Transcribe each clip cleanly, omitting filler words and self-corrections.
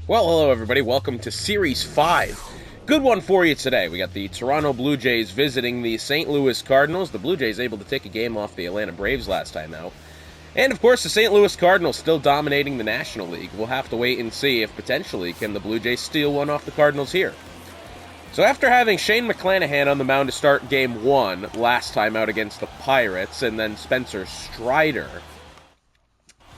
Well, hello everybody. Welcome to Series 5. Good one for you today. We got the Toronto Blue Jays visiting the St. Louis Cardinals. The Blue Jays able to take a game off the Atlanta Braves last time out. And of course, the St. Louis Cardinals still dominating the National League. We'll have to wait and see if potentially can the Blue Jays steal one off the Cardinals here. So after having Shane McClanahan on the mound to start Game 1 last time out against the Pirates, and then Spencer Strider...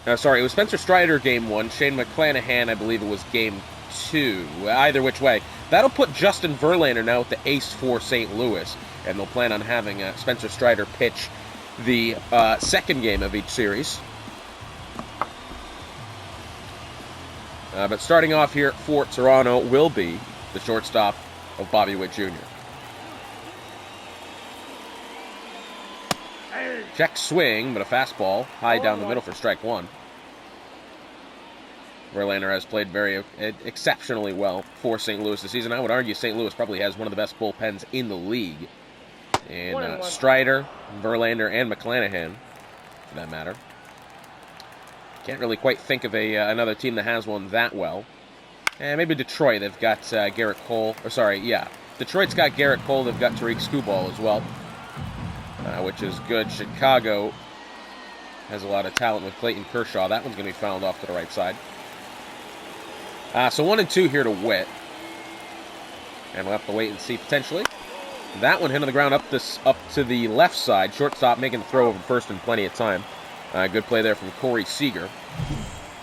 it was Spencer Strider Game 1, Shane McClanahan, I believe it was Game 2. Either which way. That'll put Justin Verlander now at the ace for St. Louis, and they'll plan on having Spencer Strider pitch the second game of each series. But starting off here for Toronto will be the shortstop of Bobby Witt Jr. Check swing, but a fastball high down the middle for strike one. Verlander has played very exceptionally well for St. Louis this season. I would argue St. Louis probably has one of the best bullpens in the league. And Strider, Verlander, and McClanahan, for that matter. Can't really quite think of another team that has one that well. Maybe Detroit. They've got Garrett Cole. Detroit's got Garrett Cole. They've got Tariq Skubal as well, which is good. Chicago has a lot of talent with Clayton Kershaw. That one's going to be fouled off to the right side. So 1 and 2 here to Witt. And we'll have to wait and see potentially. That one hit on the ground up to the left side. Shortstop making the throw over first in plenty of time. Good play there from Corey Seager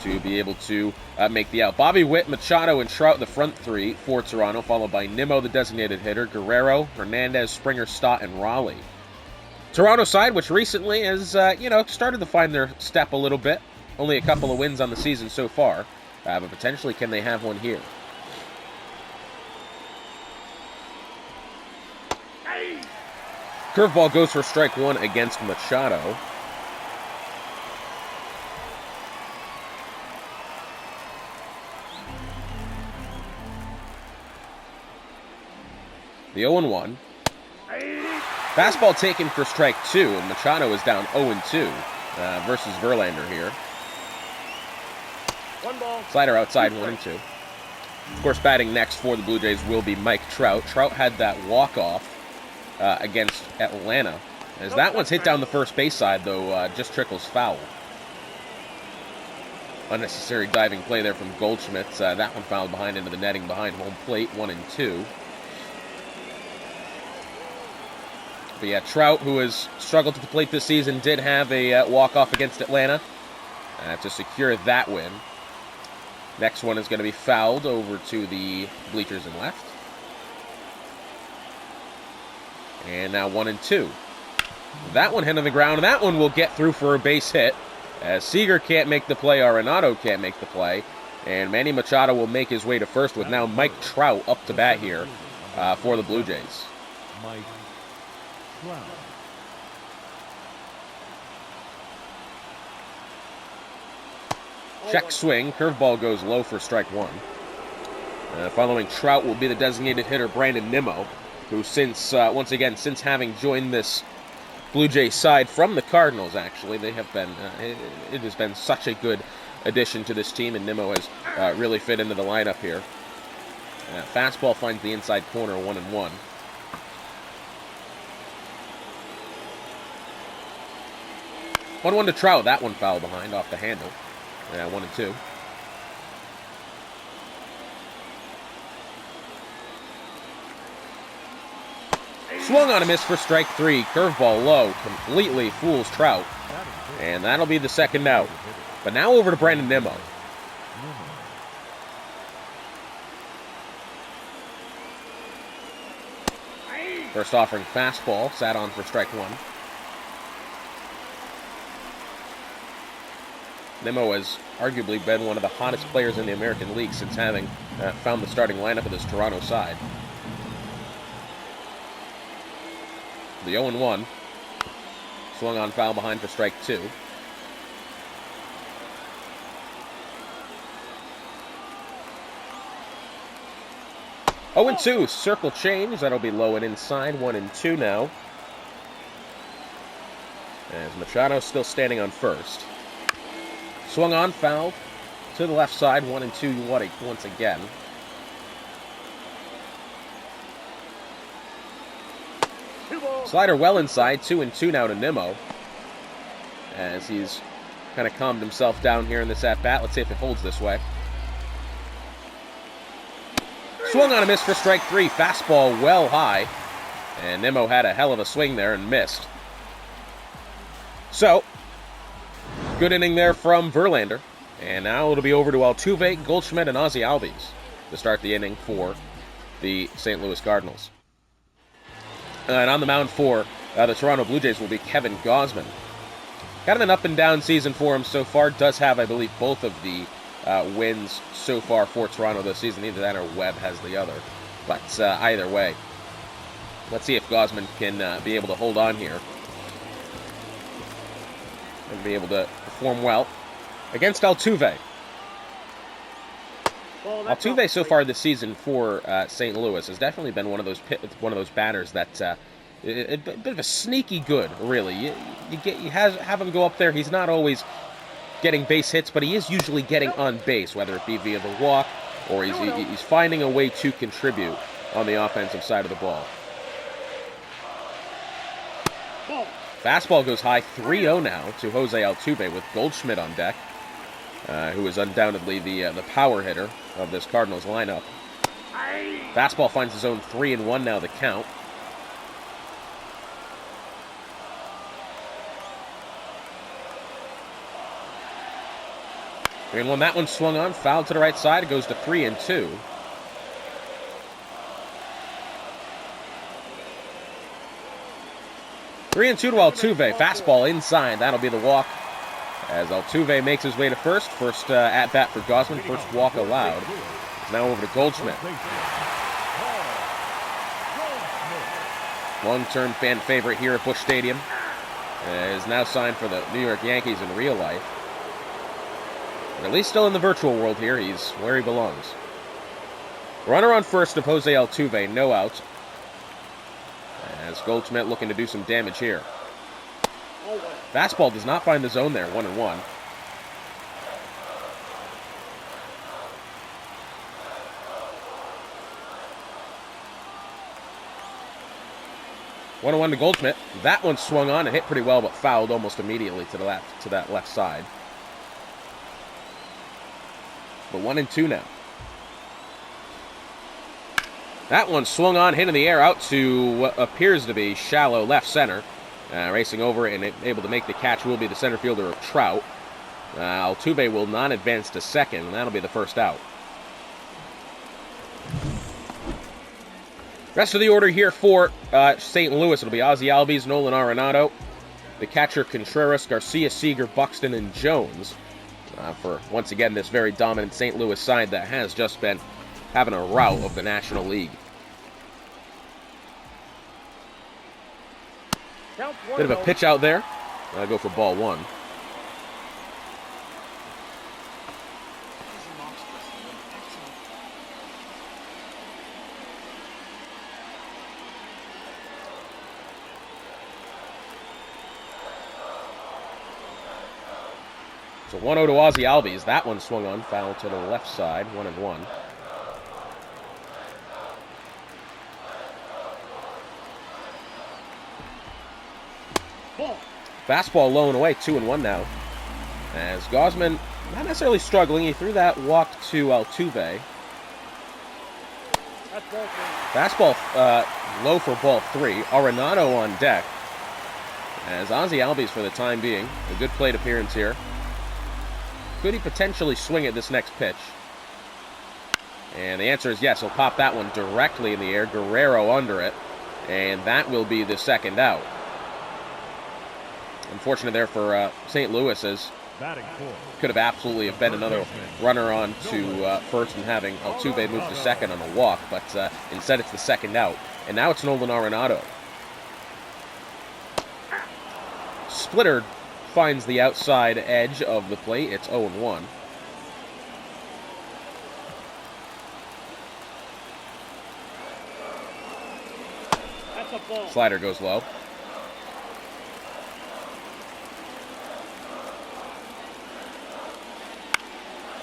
to be able to make the out. Bobby Witt, Machado, and Trout the front three for Toronto, followed by Nimmo, the designated hitter, Guerrero, Hernandez, Springer, Stott, and Raleigh. Toronto side, which recently has, started to find their step a little bit. Only a couple of wins on the season so far. But potentially, can they have one here? Curveball goes for strike one against Machado. The 0-1. Fastball taken for strike two, and Machado is down 0-2 versus Verlander here. One ball. Slider outside, 1-2. Of course, batting next for the Blue Jays will be Mike Trout. Trout had that walk-off against Atlanta. As that one's hit down the first base side, though, just trickles foul. Unnecessary diving play there from Goldschmidt. That one fouled behind into the netting behind home plate, 1-2. But yeah, Trout, who has struggled to the plate this season, did have a walk-off against Atlanta to secure that win. Next one is going to be fouled over to the bleachers and left. And now 1-2. That one hit on the ground, and that one will get through for a base hit. As Seager can't make the play, Arenado can't make the play. And Manny Machado will make his way to first with now Mike Trout up to bat here for the Blue Jays. Mike Trout. Check swing. Curveball goes low for strike one. Following Trout will be the designated hitter Brandon Nimmo, who since having joined this Blue Jay side from the Cardinals, actually, they have been it has been such a good addition to this team, and Nimmo has really fit into the lineup here. Fastball finds the inside corner, 1-1. One to Trout. That one foul behind off the handle. 1-2. Swung on a miss for strike three. Curveball low. Completely fools Trout. And that'll be the second out. But now over to Brandon Nimmo. First offering fastball. Sat on for strike one. Nimmo has arguably been one of the hottest players in the American League since having found the starting lineup of this Toronto side. The 0-1. Swung on foul behind for strike two. Oh, 0-2. Circle change. That'll be low and inside. 1-2 now. As Machado still standing on first. Swung on, fouled. to the left side, 1-2 once again. Slider well inside, 2-2 now to Nimmo. As he's kind of calmed himself down here in this at-bat. Let's see if it holds this way. Swung on a miss for strike 3. Fastball well high. And Nimmo had a hell of a swing there and missed. So, good inning there from Verlander. And now it'll be over to Altuve, Goldschmidt, and Ozzie Albies to start the inning for the St. Louis Cardinals. And on the mound for the Toronto Blue Jays will be Kevin Gausman. Kind of an up-and-down season for him so far. Does have, I believe, both of the wins so far for Toronto this season. Either that or Webb has the other. But either way, let's see if Gausman can be able to hold on here and be able to perform well against Altuve. Altuve so far this season for St. Louis has definitely been one of those batters that a bit of a sneaky good, really. You have him go up there. He's not always getting base hits, but he is usually getting on base, whether it be via the walk or he's finding a way to contribute on the offensive side of the ball. Fastball goes high, 3-0 now to Jose Altuve with Goldschmidt on deck, who is undoubtedly the power hitter of this Cardinals lineup. Fastball finds his own 3-1 now the count. And when that one swung on, fouled to the right side, it goes to 3-2. Three and two to Altuve. Fastball inside. That'll be the walk. As Altuve makes his way to first. First at-bat for Gausman. First walk allowed. It's now over to Goldschmidt. Long-term fan favorite here at Busch Stadium. Is now signed for the New York Yankees in real life. But at least still in the virtual world here. He's where he belongs. Runner on first of Jose Altuve. No outs. As Goldschmidt looking to do some damage here. Fastball does not find the zone there, 1-1. One to Goldschmidt. That one swung on and hit pretty well, but fouled almost immediately to that left side. But 1-2 now. That one swung on, hit in the air out to what appears to be shallow left center. Racing over and able to make the catch will be the center fielder of Trout. Altuve will not advance to second, and that'll be the first out. Rest of the order here for St. Louis. It'll be Ozzie Albies, Nolan Arenado, the catcher Contreras, Garcia, Seager, Buxton, and Jones. For, once again, this very dominant St. Louis side that has just been having a rout of the National League. Bit of a pitch out there. I'll go for ball one. So 1-0 to Ozzie Albies. That one swung on, foul to the left side, 1-1. Fastball low and away, 2-1 now. As Gausman, not necessarily struggling, he threw that walk to Altuve. Fastball low for ball 3. Arenado on deck. As Ozzie Albies for the time being, a good plate appearance here. Could he potentially swing at this next pitch? And the answer is yes. He'll pop that one directly in the air. Guerrero under it. And that will be the second out. Unfortunate there for St. Louis, as could have absolutely been another runner on to first and having Altuve move to second on a walk, but instead it's the second out. And now it's Nolan Arenado. Splitter finds the outside edge of the plate. It's 0-1. Slider goes low.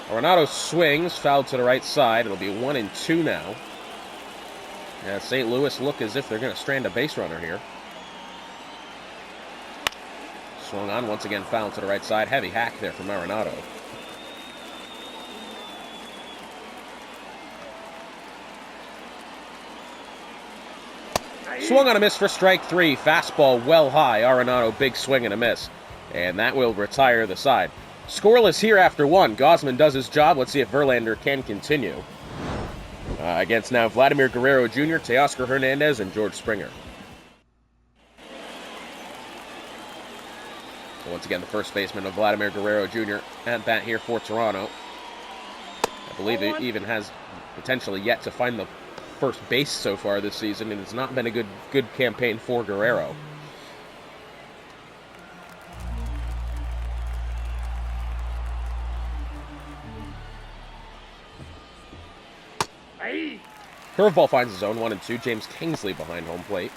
Arenado swings, fouled to the right side. It'll be 1-2 now. Yeah, St. Louis look as if they're going to strand a base runner here. Swung on, once again fouled to the right side. Heavy hack there from Arenado. Swung on a miss for strike 3. Fastball well high. Arenado, big swing and a miss. And that will retire the side. Scoreless here after 1. Gausman does his job. Let's see if Verlander can continue. Against now Vladimir Guerrero Jr., Teoscar Hernandez, and George Springer. So once again, the first baseman of Vladimir Guerrero Jr. at bat here for Toronto. I believe he even has potentially yet to find the first base so far this season, and it's not been a good campaign for Guerrero. Curveball finds his own, 1-2. James Kingsley behind home plate.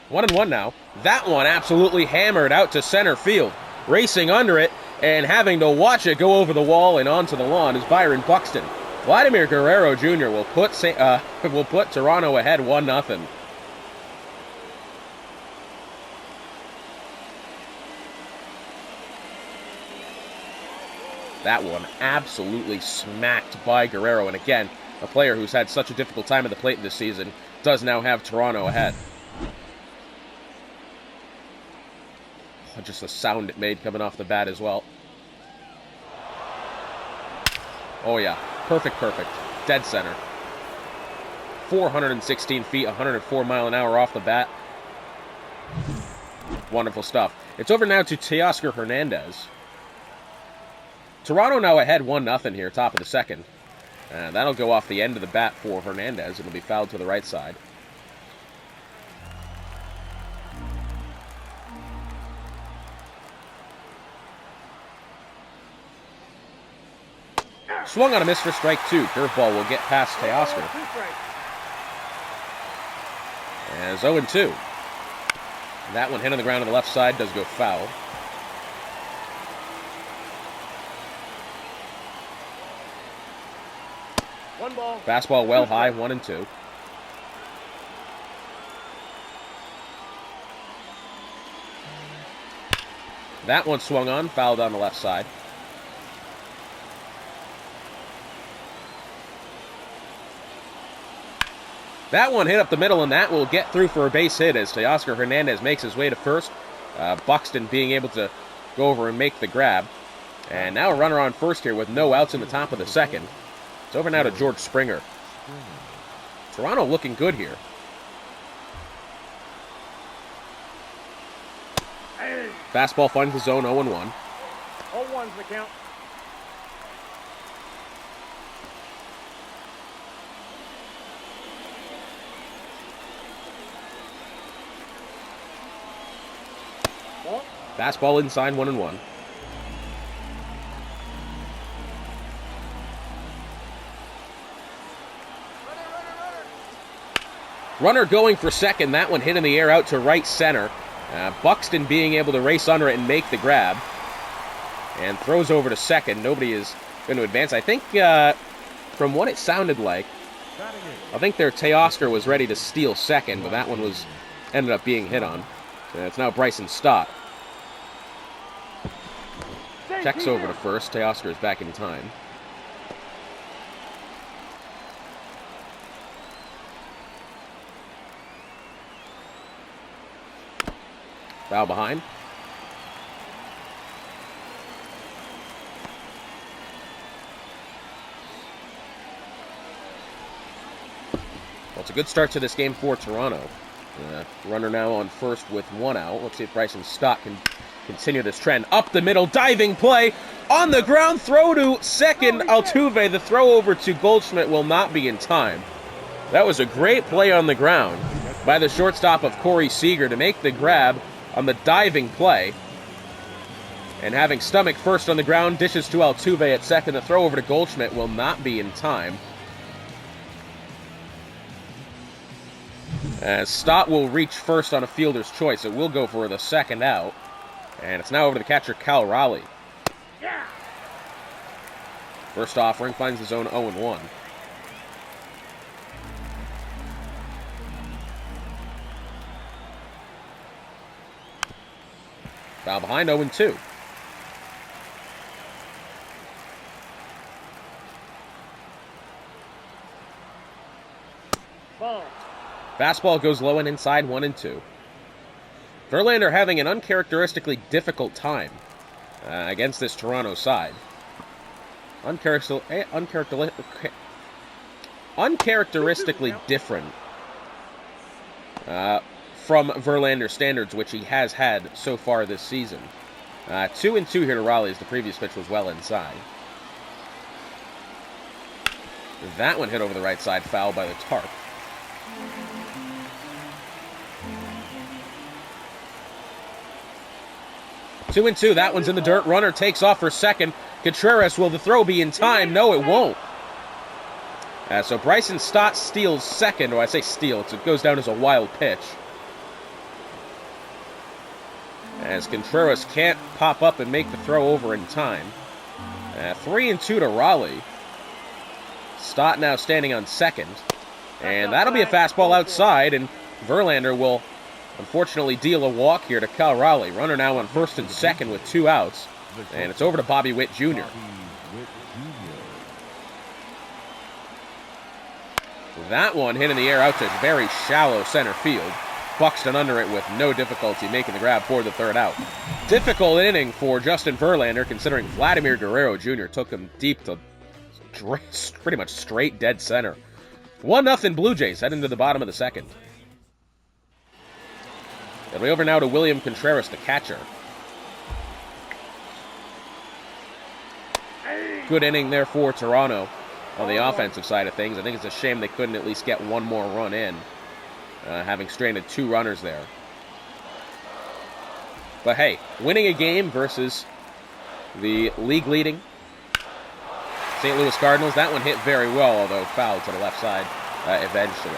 One and one now. That one absolutely hammered out to center field. Racing under it and having to watch it go over the wall and onto the lawn is Byron Buxton. Vladimir Guerrero Jr. will put Toronto ahead 1-0. That one absolutely smacked by Guerrero. And again, a player who's had such a difficult time at the plate this season does now have Toronto ahead. Just the sound it made coming off the bat as well. Oh yeah, perfect. Dead center. 416 feet, 104 mile an hour off the bat. Wonderful stuff. It's over now to Teoscar Hernandez. Toronto now ahead 1-0 here, top of the second. That'll go off the end of the bat for Hernandez. It'll be fouled to the right side. Swung on a miss for strike 2. Curveball will get past Teoscar. As 0-2. That one hit on the ground on the left side, does go foul. One ball. Fastball well high, 1-2. That one swung on, fouled on the left side. That one hit up the middle, and that will get through for a base hit as Teoscar Hernandez makes his way to first. Buxton being able to go over and make the grab. And now a runner on first here with no outs in the top of the second. It's over now to George Springer. Toronto looking good here. Fastball finds the zone, 0-1. 0-1's the count. Fastball inside, 1-1. Runner going for second. That one hit in the air out to right center. Buxton being able to race under it and make the grab. And throws over to second. Nobody is going to advance. I think, from what it sounded like, I think their Teoscar was ready to steal second, but that one ended up being hit on. It's now Bryson Stott. Checks over to first. Teoscar is back in time. Foul behind. Well, it's a good start to this game for Toronto. Runner now on first with 1 out. Let's see if Bryson Stott can continue this trend. Up the middle, diving play. On the ground, throw to second. Altuve, the throw over to Goldschmidt will not be in time. That was a great play on the ground by the shortstop of Corey Seager to make the grab on the diving play. And having stomach first on the ground, dishes to Altuve at second. The throw over to Goldschmidt will not be in time. As Stott will reach first on a fielder's choice. It will go for the second out. And it's now over to the catcher, Cal Raleigh. Yeah. First offering finds the zone 0-1. Foul behind, 0-2. Ball. Fastball goes low and inside, 1-2. Verlander having an uncharacteristically difficult time against this Toronto side. Uncharacteristically different from Verlander standards, which he has had so far this season. 2-2 here to Raleigh as the previous pitch was well inside. That one hit over the right side, foul by the tarp. Two and two, that one's in the dirt. Runner takes off for second. Contreras, will the throw be in time? No, it won't. So Bryson Stott steals second, or I say steals, it goes down as a wild pitch. As Contreras can't pop up and make the throw over in time. 3-2 to Raleigh. Stott now standing on second. And that'll be a fastball outside, and Verlander will unfortunately deal a walk here to Cal Raleigh. Runner now on first and second with 2 outs. And it's over to Bobby Witt Jr. That one hit in the air out to very shallow center field. Buxton under it with no difficulty making the grab for the third out. Difficult inning for Justin Verlander, considering Vladimir Guerrero Jr. took him deep to pretty much straight dead center. 1-0 Blue Jays heading to the bottom of the second. It'll be over now to William Contreras, the catcher. Good inning there for Toronto on the offensive side of things. I think it's a shame they couldn't at least get one more run in, having stranded 2 runners there. But hey, winning a game versus the league-leading St. Louis Cardinals, that one hit very well, although fouled to the left side eventually.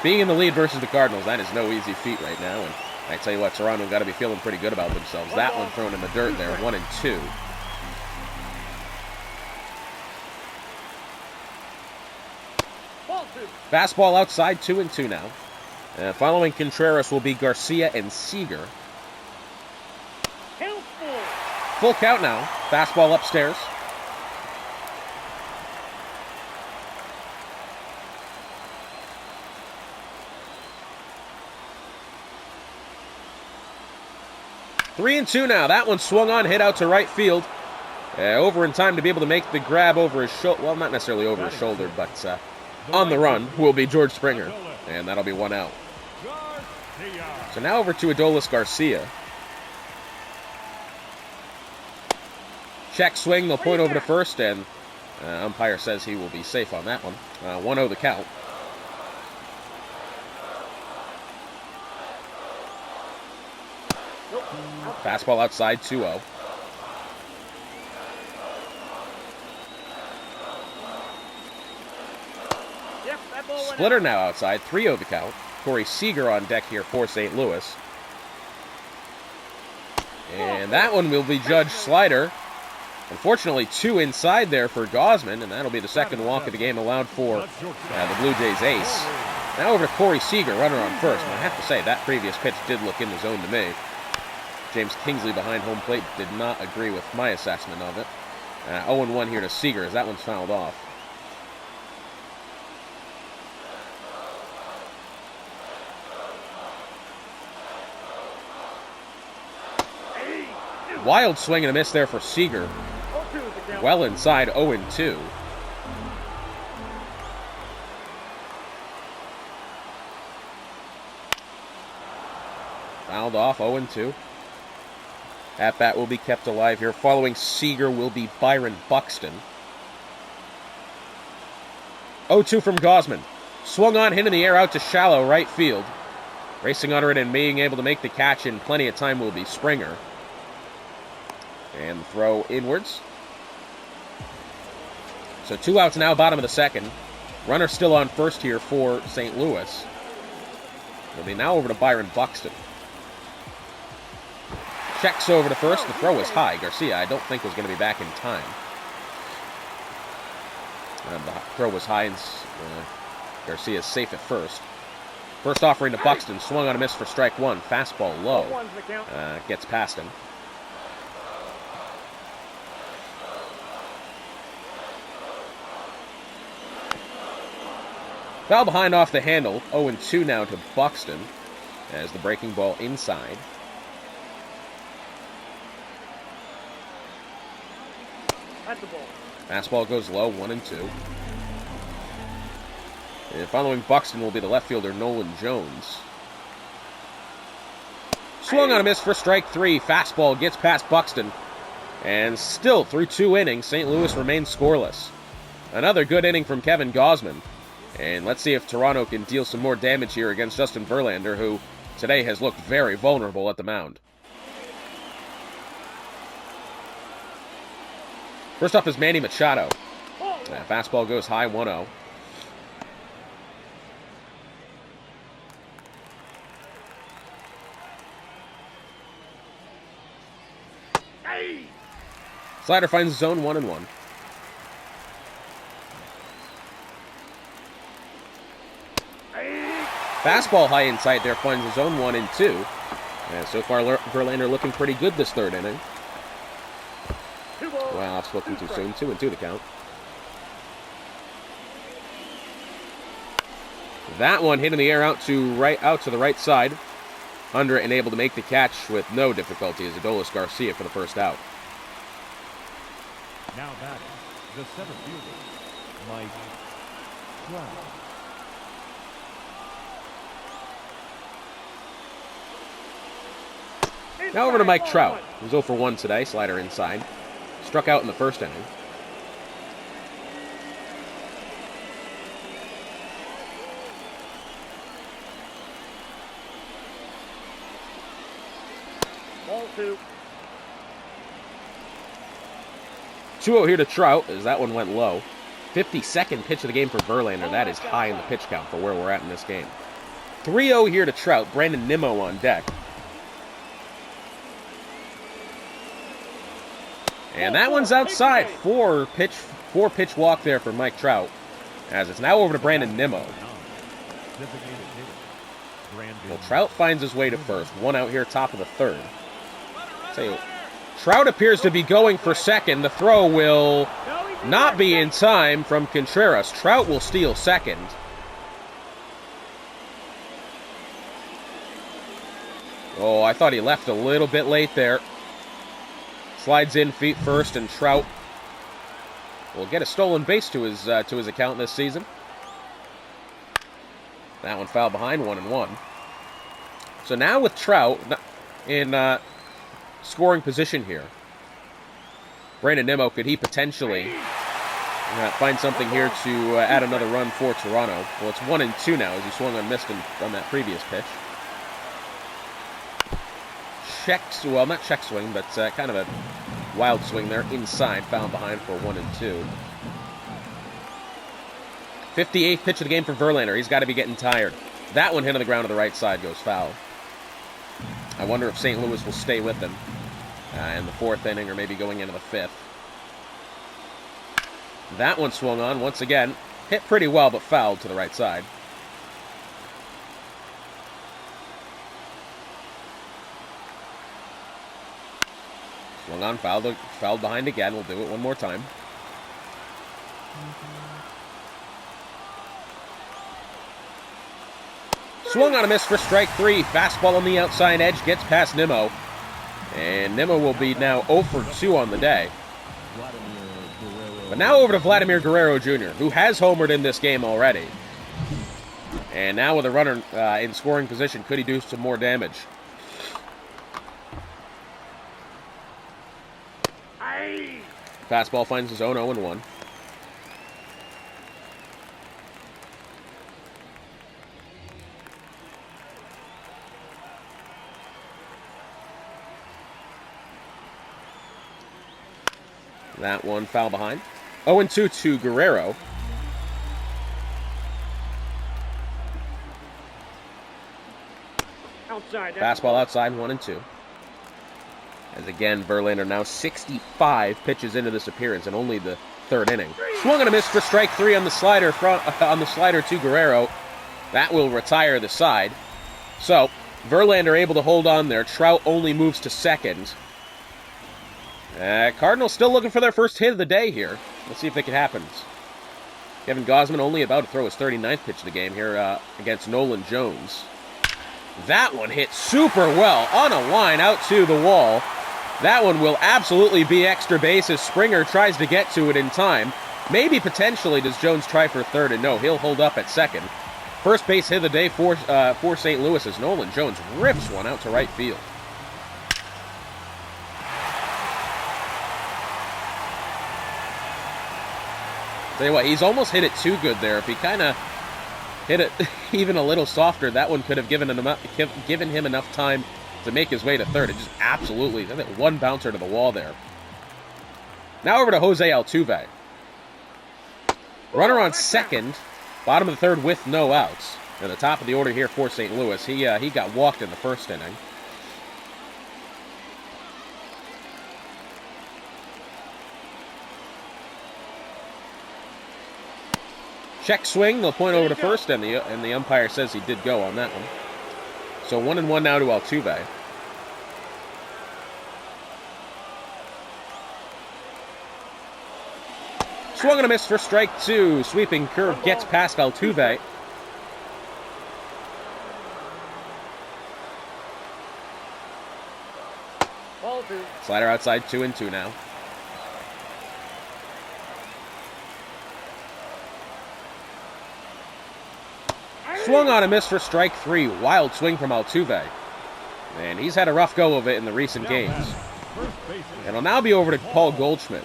Being in the lead versus the Cardinals, that is no easy feat right now. And I tell you what, Toronto got to be feeling pretty good about themselves. That one thrown in the dirt there, 1-2. Fastball outside, 2-2 now. Following Contreras will be Garcia and Seager. Full count now. Fastball upstairs. Three and two now. That one swung on, hit out to right field. Over in time to be able to make the grab over his shoulder. Well, not necessarily over his shoulder, but on the run will be George Springer. And that'll be 1 out. So now over to Adolis Garcia. Check swing, they'll point over to first, and umpire says he will be safe on that one. 1-0 the count. Fastball outside, 2-0. Splitter now outside, 3-0 the count. Corey Seager on deck here for St. Louis. And that one will be judged slider. Unfortunately, 2 inside there for Gausman, and that'll be the second walk of the game allowed for the Blue Jays ace. Now over to Corey Seager, runner on first. And I have to say, that previous pitch did look in the zone to me. James Kingsley behind home plate did not agree with my assessment of it. 0-1 here to Seager as that one's fouled off. Wild swing and a miss there for Seager. Well inside, 0-2. Fouled off, 0-2. At bat will be kept alive here. Following Seager will be Byron Buxton. 0-2 from Gausman. Swung on, hit in the air out to shallow right field. Racing under it and being able to make the catch in plenty of time will be Springer. And the throw inwards. So 2 outs now, bottom of the second. Runner still on first here for St. Louis. Will be now over to Byron Buxton. Checks over to first. The throw is high. Garcia, I don't think, was going to be back in time. The throw was high, and Garcia's safe at first. First offering to Buxton. Swung on a miss for strike one. Fastball low. Gets past him. Foul behind off the handle. 0-2 now to Buxton as the breaking ball inside. That's the ball. Fastball goes low, 1-2. And following Buxton will be the left fielder, Nolan Jones. Swung on a miss for strike three. Fastball gets past Buxton. And still, through 2 innings, St. Louis remains scoreless. Another good inning from Kevin Gausman. And let's see if Toronto can deal some more damage here against Justin Verlander, who today has looked very vulnerable at the mound. First up is Manny Machado. Fastball goes high, 1-0. Slider finds zone 1-1. Fastball high in sight there finds the zone 1-2. And so far, Verlander looking pretty good this third inning. Well, I've spoken too soon. 2-2 the count. That one hit in the air out to the right side. Under it and able to make the catch with no difficulty is Adolis Garcia for the first out. Now batting, the center fielder, Mike Trout. Now over to Mike Trout, who's 0 for 1 today, slider inside. Struck out in the first inning. Ball 2. 2-0 here to Trout, as that one went low. 52nd pitch of the game for Verlander. That is high in the pitch count for where we're at in this game. 3-0 here to Trout. Brandon Nimmo on deck. And that one's outside. Four pitch walk there for Mike Trout. As it's now over to Brandon Nimmo. Well, Trout finds his way to first. 1 out here, top of the third. Trout appears to be going for second. The throw will not be in time from Contreras. Trout will steal second. Oh, I thought he left a little bit late there. Slides in feet first, and Trout will get a stolen base to his account this season. That one foul behind, 1-1. So now with Trout in scoring position here, Brandon Nimmo, could he potentially find something here to add another run for Toronto? Well, it's 1-2 now as he swung and missed on that previous pitch. Not check swing, but kind of a wild swing there inside, foul behind for 1-2. 58th pitch of the game for Verlander. He's got to be getting tired. That one hit on the ground to the right side, goes foul. I wonder if St. Louis will stay with him in the 4th inning or maybe going into the 5th. That one swung on once again. Hit pretty well, but fouled to the right side. Swung on, fouled behind again. We'll do it one more time. Swung on a miss for strike 3. Fastball on the outside edge. Gets past Nimmo. And Nimmo will be now 0 for 2 on the day. But now over to Vladimir Guerrero Jr., who has homered in this game already. And now with a runner in scoring position, could he do some more damage? Fastball finds his own 0-1. That one foul behind. 0-2 to Guerrero. Outside. That's Fastball outside, 1-2. As again, Verlander now 65 pitches into this appearance and only the third inning. Swung and a miss for strike 3 on the slider to Guerrero. That will retire the side. So, Verlander able to hold on there. Trout only moves to second. Cardinals still looking for their first hit of the day here. Let's see if it happens. Kevin Gausman only about to throw his 39th pitch of the game here against Nolan Jones. That one hit super well on a line out to the wall. That one will absolutely be extra bases. Springer tries to get to it in time. Maybe potentially does Jones try for third, and no, he'll hold up at second. First base hit of the day for St. Louis as Nolan Jones rips one out to right field. Tell you what, he's almost hit it too good there. If he kind of hit it even a little softer, that one could have given him enough time to make his way to third. It just absolutely, one bouncer to the wall there. Now over to Jose Altuve. Runner on second, bottom of the third with no outs. At the top of the order here for St. Louis. He got walked in the first inning. Check swing, they'll point over to first, and the umpire says he did go on that one. So 1-1 now to Altuve. Swung and a miss for strike 2. Sweeping curve gets past Altuve. Slider outside, 2-2 now. Swung on a miss for strike 3. Wild swing from Altuve. And he's had a rough go of it in the recent games. It'll now be over to Paul Goldschmidt.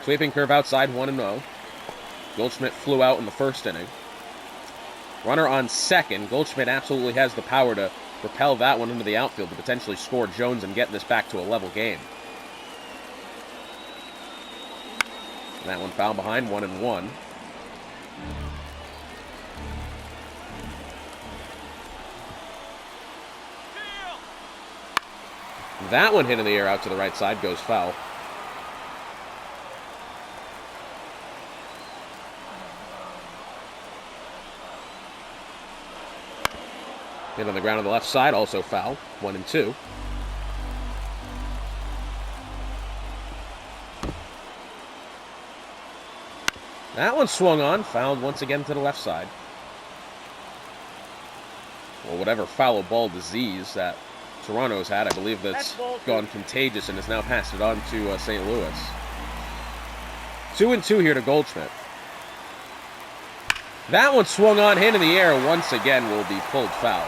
Sweeping curve outside, 1-0. Goldschmidt flew out in the first inning. Runner on second. Goldschmidt absolutely has the power to propel that one into the outfield to potentially score Jones and get this back to a level game. That one foul behind, 1-1. That one hit in the air out to the right side, goes foul. Hit on the ground on the left side, also foul. 1-2. That one swung on, fouled once again to the left side. Well, whatever foul ball disease that Toronto's had, I believe that's gone contagious and has now passed it on to St. Louis. 2-2 here to Goldschmidt. That one swung on, hit in the air, once again will be pulled foul.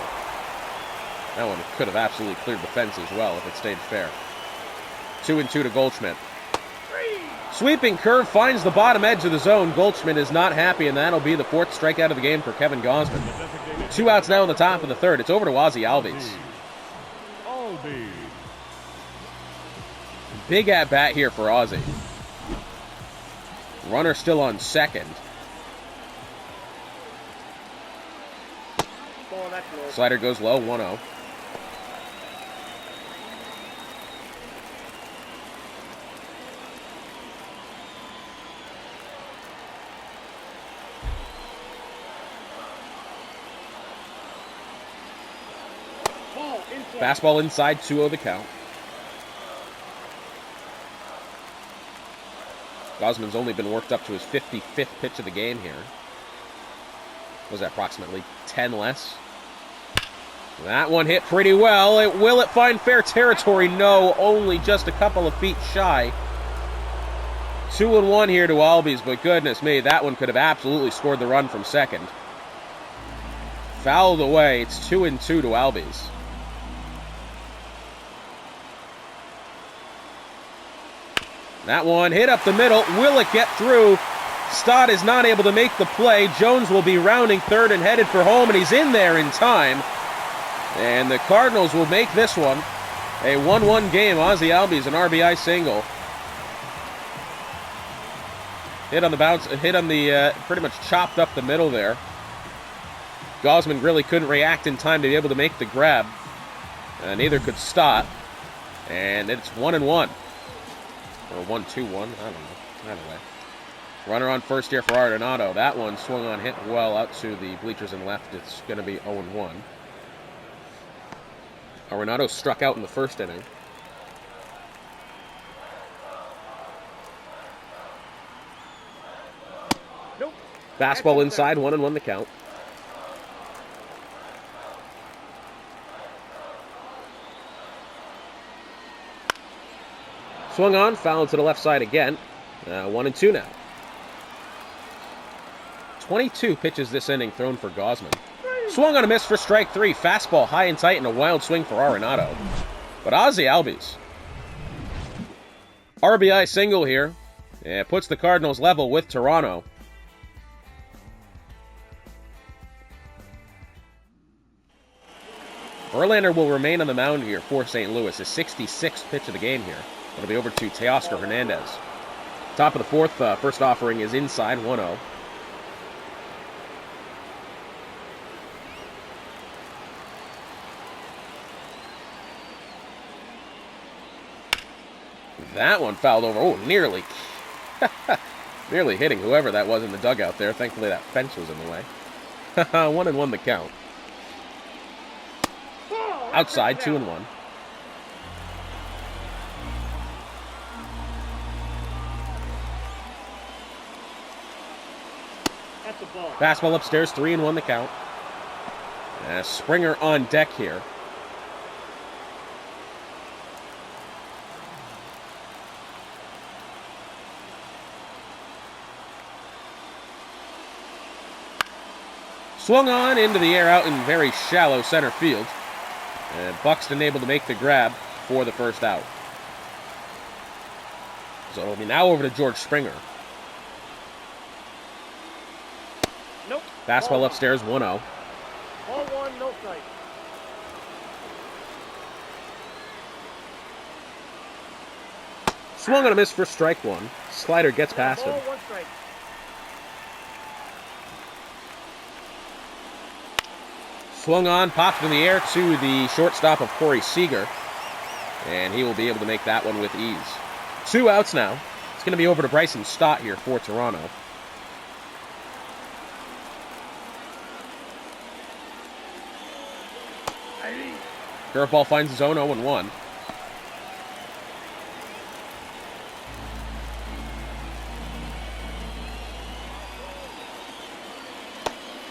That one could have absolutely cleared the fence as well if it stayed fair. 2-2 to Goldschmidt. Sweeping curve finds the bottom edge of the zone. Goldschmidt is not happy, and that'll be the fourth strikeout of the game for Kevin Gausman. 2 outs now in the top of the third. It's over to Ozzie Albies. Big at-bat here for Ozzie. Runner still on second. Slider goes low, 1-0. Fastball inside, 2-0 the count. Gausman's only been worked up to his 55th pitch of the game here. Was that approximately 10 less? That one hit pretty well. Will it find fair territory? No, only just a couple of feet shy. 2-1 here to Albies, but goodness me, that one could have absolutely scored the run from second. Fouled away. It's 2-2 to Albies. That one hit up the middle. Will it get through? Stott is not able to make the play. Jones will be rounding third and headed for home, and he's in there in time. And the Cardinals will make this one A 1-1 game. Ozzie Albies, an RBI single. Hit on the bounce, hit on the, pretty much chopped up the middle there. Gausman really couldn't react in time to be able to make the grab. Neither could Stott. And it's 1-1. Or 1-2-1, I don't know. Either way. Runner on first here for Arenado. That one swung on, hit well out to the bleachers and left. It's going to be 0-1. Arenado struck out in the first inning. Nope. Fastball inside, 1-1 the count. Swung on, foul to the left side again. 1-2 now. 22 pitches this inning thrown for Gausman. Swung on a miss for strike 3. Fastball high and tight and a wild swing for Arenado. But Ozzie Albies. RBI single here. Yeah, puts the Cardinals level with Toronto. Verlander will remain on the mound here for St. Louis. His 66th pitch of the game here. It'll be over to Teoscar Hernandez. Top of the fourth, first offering is inside, 1-0. That one fouled over. Oh, nearly. Nearly hitting whoever that was in the dugout there. Thankfully, that fence was in the way. 1-1 the count. Outside, 2-1. That's a ball. Fastball upstairs, 3-1 the count. Springer on deck here. Swung on into the air out in very shallow center field. And Buxton able to make the grab for the first out. So it'll be now over to George Springer. Nope. Fastball upstairs, 1-0. Ball 1, no strike. Swung on a miss for strike 1. Slider gets past him. Ball 1 strike. Swung on, popped in the air to the shortstop of Corey Seager. And he will be able to make that one with ease. 2 outs now. It's going to be over to Bryson Stott here for Toronto. Curveball finds his own 0-1.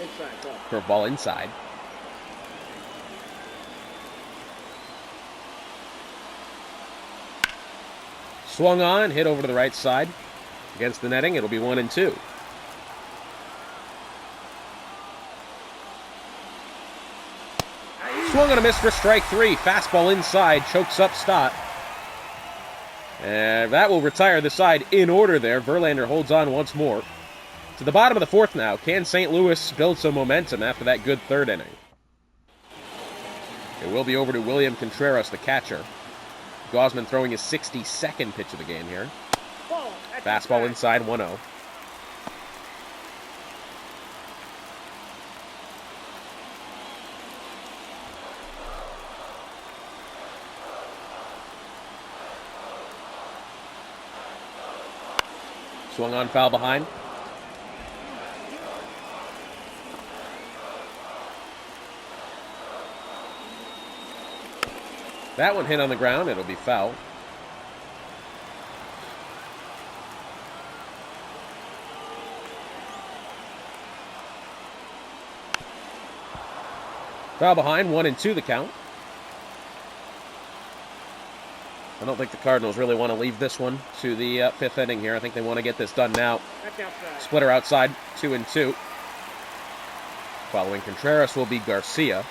Inside, ball. Curveball inside. Swung on, hit over to the right side. Against the netting, it'll be 1-2. Swung on a miss for strike 3. Fastball inside, chokes up Stott. And that will retire the side in order there. Verlander holds on once more. To the bottom of the fourth now. Can St. Louis build some momentum after that good third inning? It will be over to William Contreras, the catcher. Gausman throwing his 62nd pitch of the game here. Fastball inside, 1-0. Swung on, foul behind. That one hit on the ground. It'll be foul. Foul behind, 1-2 the count. I don't think the Cardinals really want to leave this one to the fifth inning here. I think they want to get this done now. Splitter outside, 2-2. Following Contreras will be Garcia.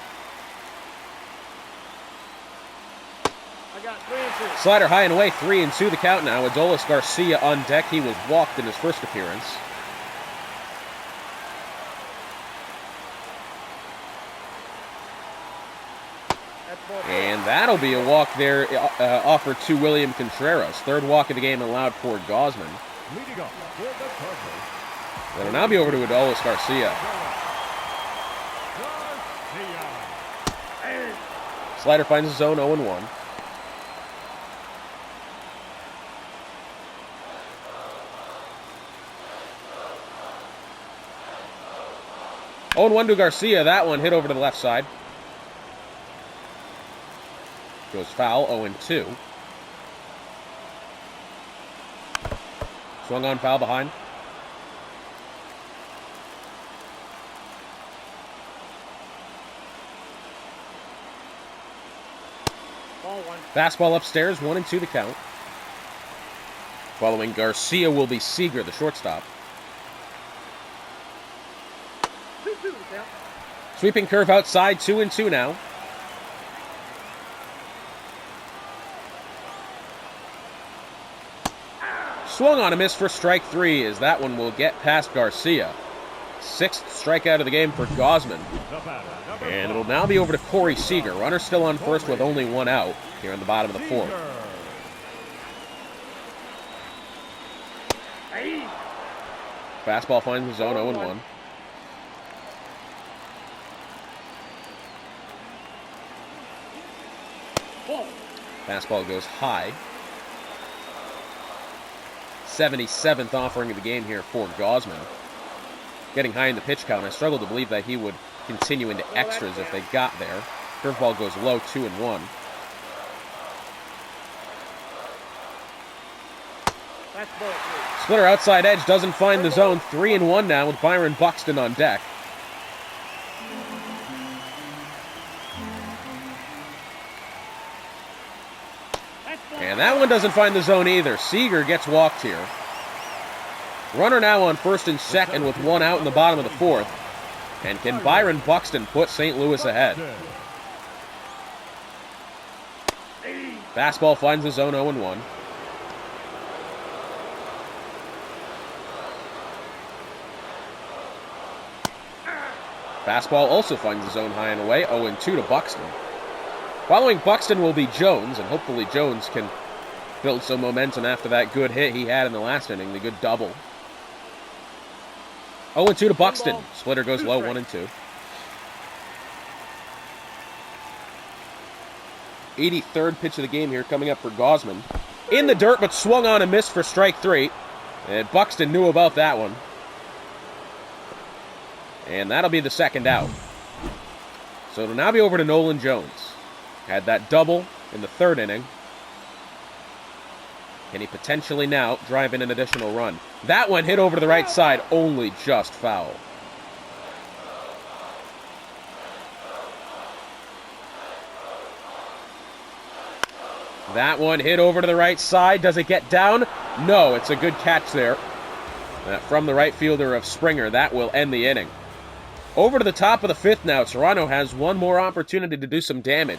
Slider high and away, 3-2 the count now. Adolis Garcia on deck. He was walked in his first appearance. That's ball 4. And that'll be a walk there offered to William Contreras. Third walk of the game allowed for Gosman. Leading up for the Cardinals. It'll now be over to Adolis Garcia. Slider finds his zone 0-1. Oh, and 1 to Garcia. That one hit over to the left side. Goes foul, 0-2. Swung on foul behind. Ball 1. Fastball upstairs, 1-2 the count. Following Garcia will be Seager, the shortstop. 2-2 the count. Sweeping curve outside, 2-2 now. Swung on a miss for strike 3 as that one will get past Garcia. 6th strikeout of the game for Gosman. And it'll now be over to Corey Seager. Runner still on first with only 1 out here in the bottom of the 4th. Fastball finds the zone, 0-1. Fastball goes high. 77th offering of the game here for Gosman. Getting high in the pitch count. I struggle to believe that he would continue into extras if they got there. Curveball goes low, 2-1. That's ball 3. Splitter outside edge doesn't find the zone. 3-1 now with Byron Buxton on deck. And that one doesn't find the zone either. Seager gets walked here. Runner now on first and second with 1 out in the bottom of the 4th. And can Byron Buxton put St. Louis ahead? Fastball finds the zone, 0-1. Fastball also finds the zone high and away, 0-2 to Buxton. Following Buxton will be Jones, and hopefully Jones can build some momentum after that good hit he had in the last inning, the good double. 0-2 to Buxton. Splitter goes low, 1-2. 83rd pitch of the game here coming up for Gosman. In the dirt, but swung on and missed for strike 3. And Buxton knew about that one. And that'll be the 2nd out. So it'll now be over to Nolan Jones. Had that double in the 3rd inning. Can he potentially now drive in an additional run? That one hit over to the right side, only just foul. That one hit over to the right side. Does it get down? No, it's a good catch there. From the right fielder of Springer. That will end the inning. Over to the top of the 5th now. Toronto has one more opportunity to do some damage.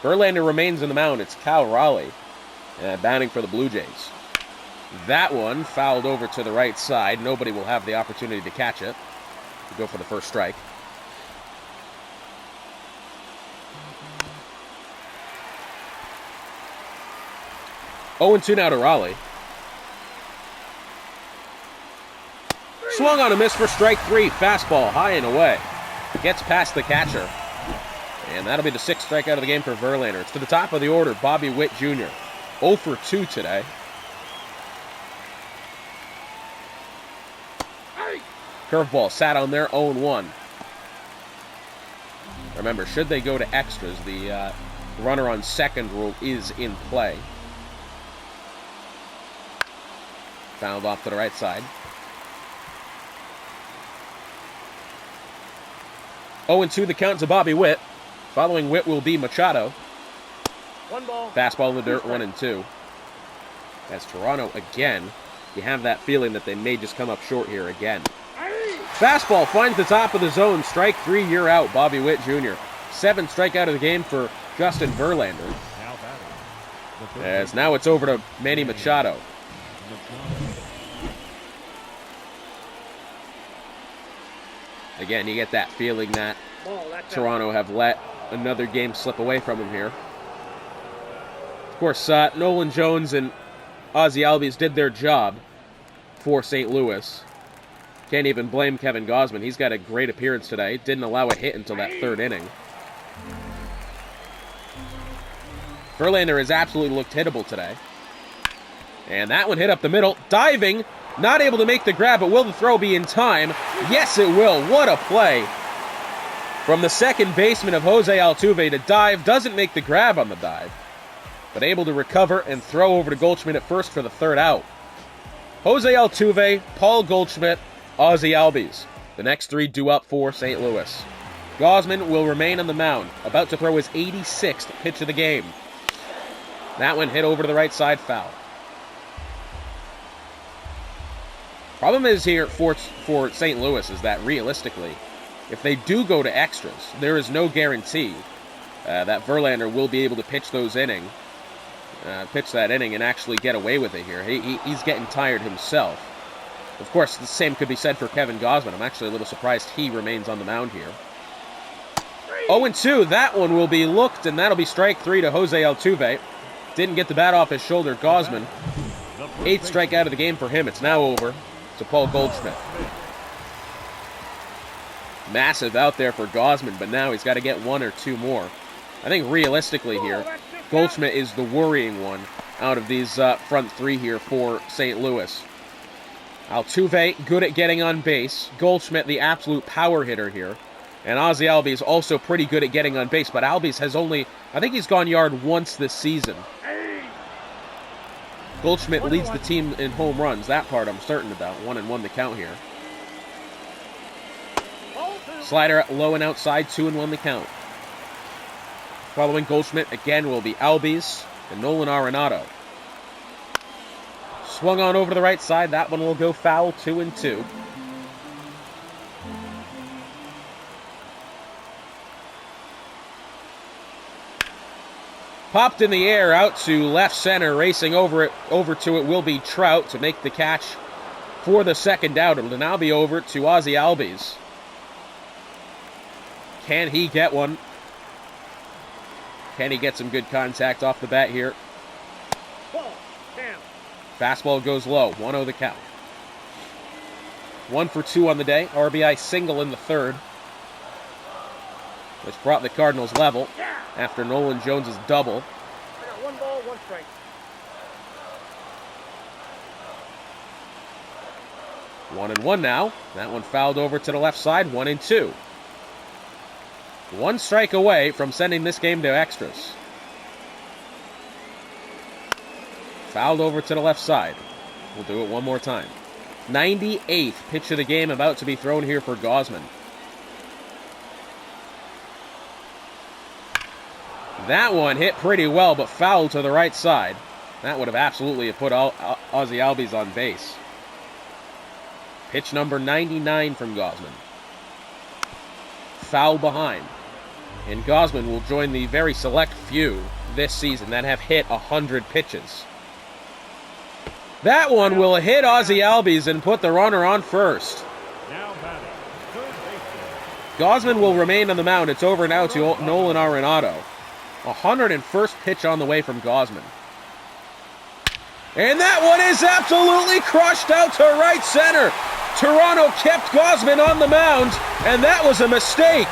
Verlander remains in the mound. It's Cal Raleigh batting for the Blue Jays. That one fouled over to the right side. Nobody will have the opportunity to catch it. To go for the first strike. Oh, 0-2 now to Raleigh. Swung on a miss for strike 3. Fastball high and away. Gets past the catcher. And that'll be the 6th strikeout of the game for Verlander. It's to the top of the order, Bobby Witt Jr. 0 for 2 today. Curveball sat on there, 0-1. Remember, should they go to extras, the runner on second rule is in play. Fouled off to the right side. 0-2 the count to Bobby Witt. Following Witt will be Machado. 1 ball. Fastball in the dirt, 1-2. As Toronto again, you have that feeling that they may just come up short here again. Fastball finds the top of the zone. Strike 3, you're out. Bobby Witt Jr. 7th strikeout of the game for Justin Verlander. As now it's over to Manny Machado. Again, you get that feeling that Ball, that's out. Toronto have let another game slip away from them here. Of course, Nolan Jones and Ozzie Albies did their job for St. Louis. Can't even blame Kevin Gausman. He's got a great appearance today. Didn't allow a hit until that third inning. Verlander has absolutely looked hittable today. And that one hit up the middle. Diving. Not able to make the grab, but will the throw be in time? Yes, it will. What a play from the second baseman of Jose Altuve to dive. Doesn't make the grab on the dive, but able to recover and throw over to Goldschmidt at first for the third out. Jose Altuve, Paul Goldschmidt, Ozzie Albies. The next three due up for St. Louis. Gausman will remain on the mound, about to throw his 86th pitch of the game. That one hit over to the right side, foul. Problem is here for St. Louis is that realistically, if they do go to extras, there is no guarantee that Verlander will be able to pitch that inning and actually get away with it here. He's getting tired himself. Of course, the same could be said for Kevin Gausman. I'm actually a little surprised he remains on the mound here. 0-2, that one will be looked, and that'll be strike three to Jose Altuve. Didn't get the bat off his shoulder, Gausman. 8th strikeout of the game for him. It's now over to Paul Goldschmidt. Massive out there for Gausman, but now he's got to get one or two more. I think realistically here, Goldschmidt is the worrying one out of these front three here for St. Louis. Altuve, good at getting on base. Goldschmidt, the absolute power hitter here. And Ozzie Albies also pretty good at getting on base, but Albies has only, I think he's gone yard once this season. Goldschmidt leads the team in home runs. That part I'm certain about. 1-1 the count here. Slider low and outside, 2-1 the count. Following Goldschmidt again will be Albies and Nolan Arenado. Swung on over to the right side. That one will go foul, 2-2. Popped in the air out to left center. Racing over to it will be Trout to make the catch for the second out. It'll now be over to Ozzie Albies. Can he get one? Can he get some good contact off the bat here? Fastball goes low. 1-0 the count. 1 for 2 on the day. RBI single in the third, which brought the Cardinals level after Nolan Jones' double. I got 1 ball, 1 strike. 1-1 now. That one fouled over to the left side. 1-2. 1 strike away from sending this game to extras. Fouled over to the left side. We'll do it one more time. 98th pitch of the game about to be thrown here for Gausman. That one hit pretty well, but fouled to the right side. That would have absolutely put Ozzie Albies on base. Pitch number 99 from Gausman. Foul behind. And Gausman will join the very select few this season that have hit 100 pitches. That one will hit Ozzie Albies and put the runner on first. Gausman will remain on the mound. It's over now to Nolan Arenado. 101st pitch on the way from Gausman. And that one is absolutely crushed out to right center. Toronto kept Gausman on the mound, and that was a mistake.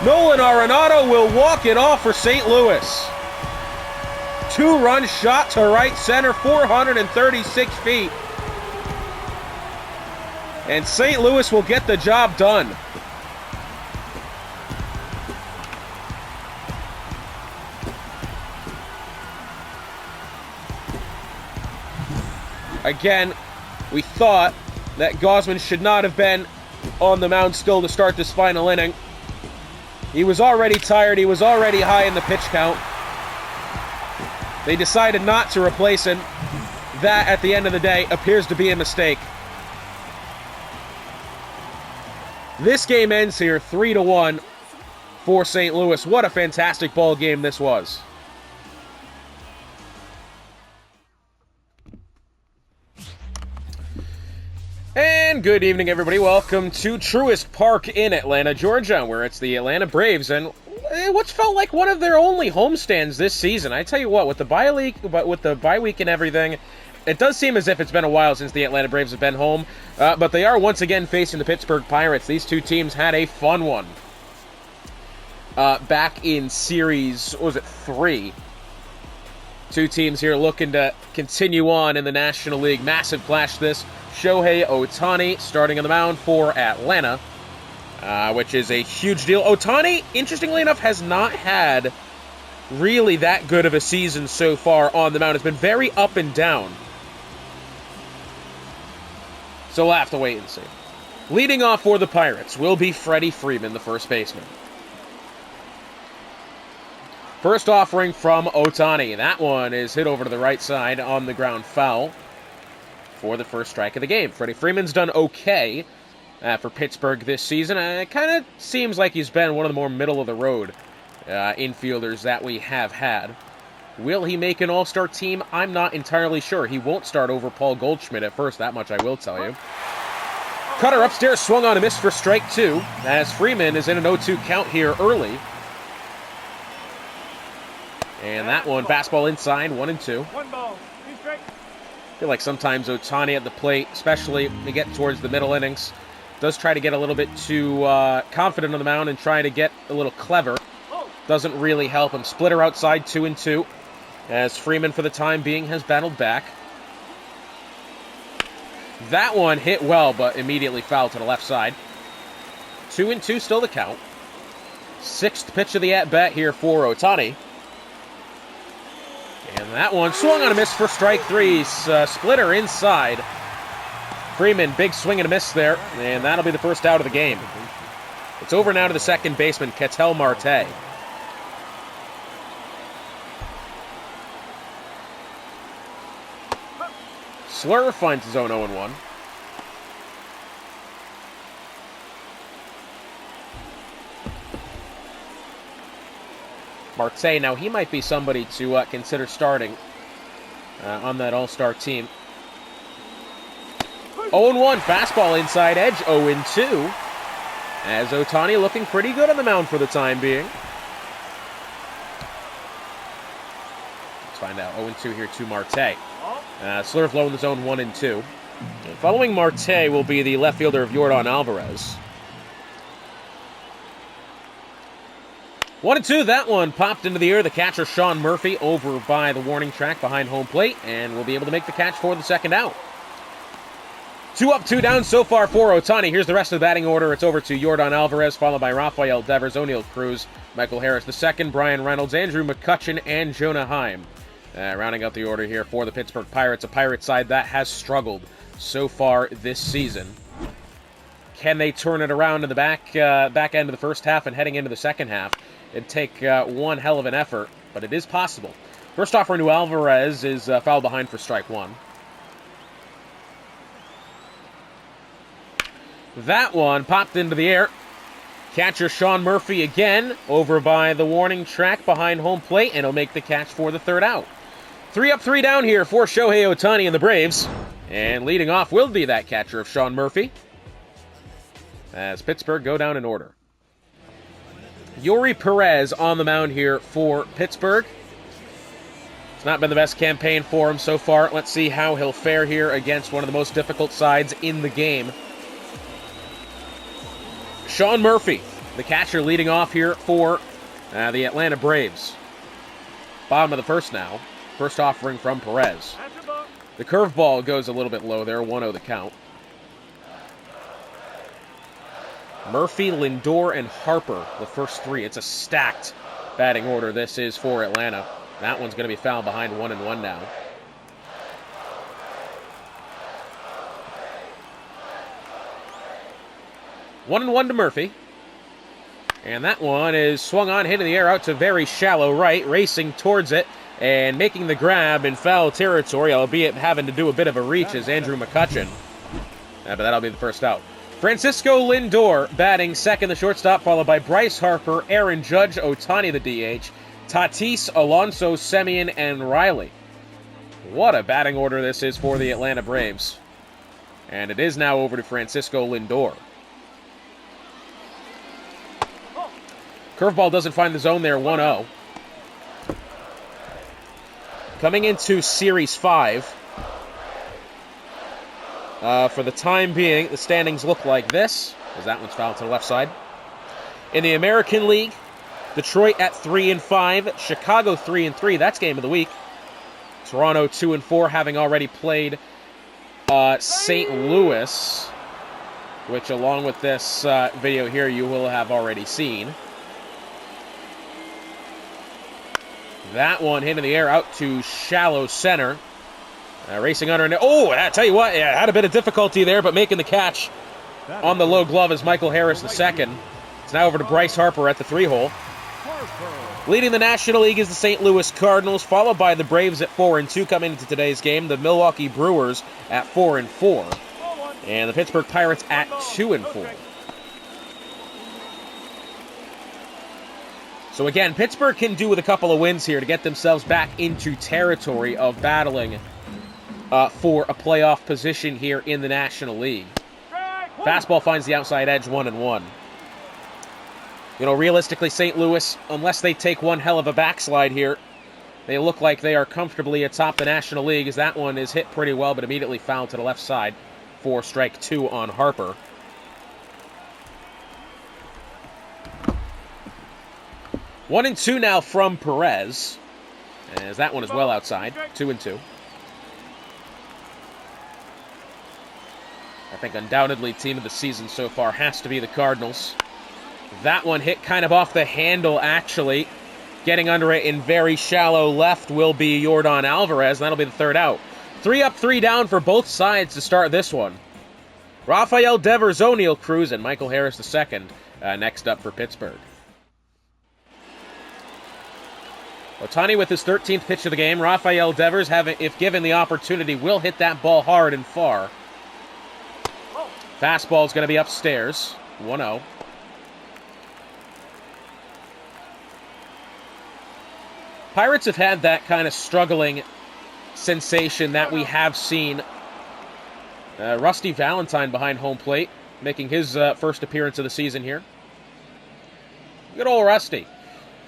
Nolan Arenado will walk it off for St. Louis. 2-run shot to right center, 436 feet. And St. Louis will get the job done. Again, we thought that Gausman should not have been on the mound still to start this final inning. He was already tired. He was already high in the pitch count. They decided not to replace him. That, at the end of the day, appears to be a mistake. This game ends here 3-1 for St. Louis. What a fantastic ball game this was. And good evening, everybody. Welcome to Truist Park in Atlanta, Georgia, where it's the Atlanta Braves and what's felt like one of their only homestands this season. I tell you what, with the bye week and everything, it does seem as if it's been a while since the Atlanta Braves have been home, but they are once again facing the Pittsburgh Pirates. These two teams had a fun one back in Series, what was it, 3? Two teams here looking to continue on in the National League. Massive clash this. Shohei Ohtani starting on the mound for Atlanta, which is a huge deal. Ohtani, interestingly enough, has not had really that good of a season so far on the mound. It's been very up and down. So we'll have to wait and see. Leading off for the Pirates will be Freddie Freeman, the first baseman. First offering from Ohtani. That one is hit over to the right side on the ground, foul for the first strike of the game. Freddie Freeman's done okay for Pittsburgh this season. It kind of seems like he's been one of the more middle-of-the-road infielders that we have had. Will he make an all-star team? I'm not entirely sure. He won't start over Paul Goldschmidt at first, that much I will tell you. Cutter upstairs, swung on a miss for strike 2, as Freeman is in an 0-2 count here early. And that one, fastball inside, 1-2. 1 ball, 2 strikes. I feel like sometimes Ohtani at the plate, especially when you get towards the middle innings, does try to get a little bit too confident on the mound and try to get a little clever. Doesn't really help him. Splitter outside, 2-2, as Freeman, for the time being, has battled back. That one hit well, but immediately fouled to the left side. 2-2, still the count. 6th pitch of the at-bat here for Ohtani. And that one swung on a miss for strike 3. Splitter inside. Freeman, big swing and a miss there, and that'll be the first out of the game. It's over now to the second baseman, Ketel Marte. Slur finds his own 0-1. Marte, now he might be somebody to consider starting on that all-star team. 0-1, fastball inside edge, 0-2. As Ohtani looking pretty good on the mound for the time being. Let's find out. 0-2 here to Marte. Slurve low in the zone, 1-2. Following Marte will be the left fielder of Yordan Alvarez. 1-2, that one popped into the air. The catcher, Sean Murphy, over by the warning track behind home plate, and will be able to make the catch for the second out. 2 up, 2 down so far for Ohtani. Here's the rest of the batting order. It's over to Yordan Alvarez, followed by Rafael Devers, O'Neal Cruz, Michael Harris II, Brian Reynolds, Andrew McCutchen, and Jonah Heim. Rounding out the order here for the Pittsburgh Pirates, a Pirate side that has struggled so far this season. Can they turn it around in the back end of the first half and heading into the second half? It'd take one hell of an effort, but it is possible. First offering to Alvarez is foul behind for strike 1. That one popped into the air. Catcher Sean Murphy again over by the warning track behind home plate, and he'll make the catch for the third out. 3 up, 3 down here for Shohei Ohtani and the Braves. And leading off will be that catcher of Sean Murphy, as Pittsburgh go down in order. Yuri Perez on the mound here for Pittsburgh. It's not been the best campaign for him so far. Let's see how he'll fare here against one of the most difficult sides in the game. Sean Murphy, the catcher, leading off here for the Atlanta Braves. Bottom of the first now. First offering from Perez. The curveball goes a little bit low there, 1-0 the count. Murphy, Lindor, and Harper, the first 3. It's a stacked batting order this is for Atlanta. That one's going to be fouled behind 1-1 now. One and 1 to Murphy. And that one is swung on, hit in the air out to very shallow right, racing towards it, and making the grab in foul territory, albeit having to do a bit of a reach, as Andrew McCutchen. But that'll be the first out. Francisco Lindor batting second, the shortstop, followed by Bryce Harper, Aaron Judge, Ohtani the DH, Tatis, Alonso, Semien, and Riley. What a batting order this is for the Atlanta Braves. And it is now over to Francisco Lindor. Curveball doesn't find the zone there, 1-0. Coming into Series 5. For the time being, the standings look like this, as that one's fouled to the left side. In the American League, Detroit at 3-5, Chicago 3-3. That's game of the week. Toronto 2-4, having already played St. Louis, which along with this video here, you will have already seen. That one hit in the air out to shallow center. Racing under. Oh, I tell you what, yeah, had a bit of difficulty there, but making the catch on the low glove is Michael Harris II. It's now over to Bryce Harper at the 3-hole. Leading the National League is the St. Louis Cardinals, followed by the Braves at 4-2 coming into today's game. The Milwaukee Brewers at 4-4. And the Pittsburgh Pirates at 2-4. So again, Pittsburgh can do with a couple of wins here to get themselves back into territory of battling for a playoff position here in the National League. Fastball finds the outside edge, 1-1. You know, realistically, St. Louis, unless they take one hell of a backslide here, they look like they are comfortably atop the National League, as that one is hit pretty well, but immediately fouled to the left side for strike 2 on Harper. One and 2 now from Perez, as that one is well outside, 2-2. I think undoubtedly team of the season so far has to be the Cardinals. That one hit kind of off the handle, actually. Getting under it in very shallow left will be Yordan Alvarez, and that'll be the third out. 3 up, 3 down for both sides to start this one. Rafael Devers, O'Neill Cruz, and Michael Harris II next up for Pittsburgh. Ohtani with his 13th pitch of the game. Rafael Devers, if given the opportunity, will hit that ball hard and far. Fastball is going to be upstairs, 1-0. Pirates have had that kind of struggling sensation that we have seen. Rusty Valentine behind home plate, making his first appearance of the season here. Good old Rusty.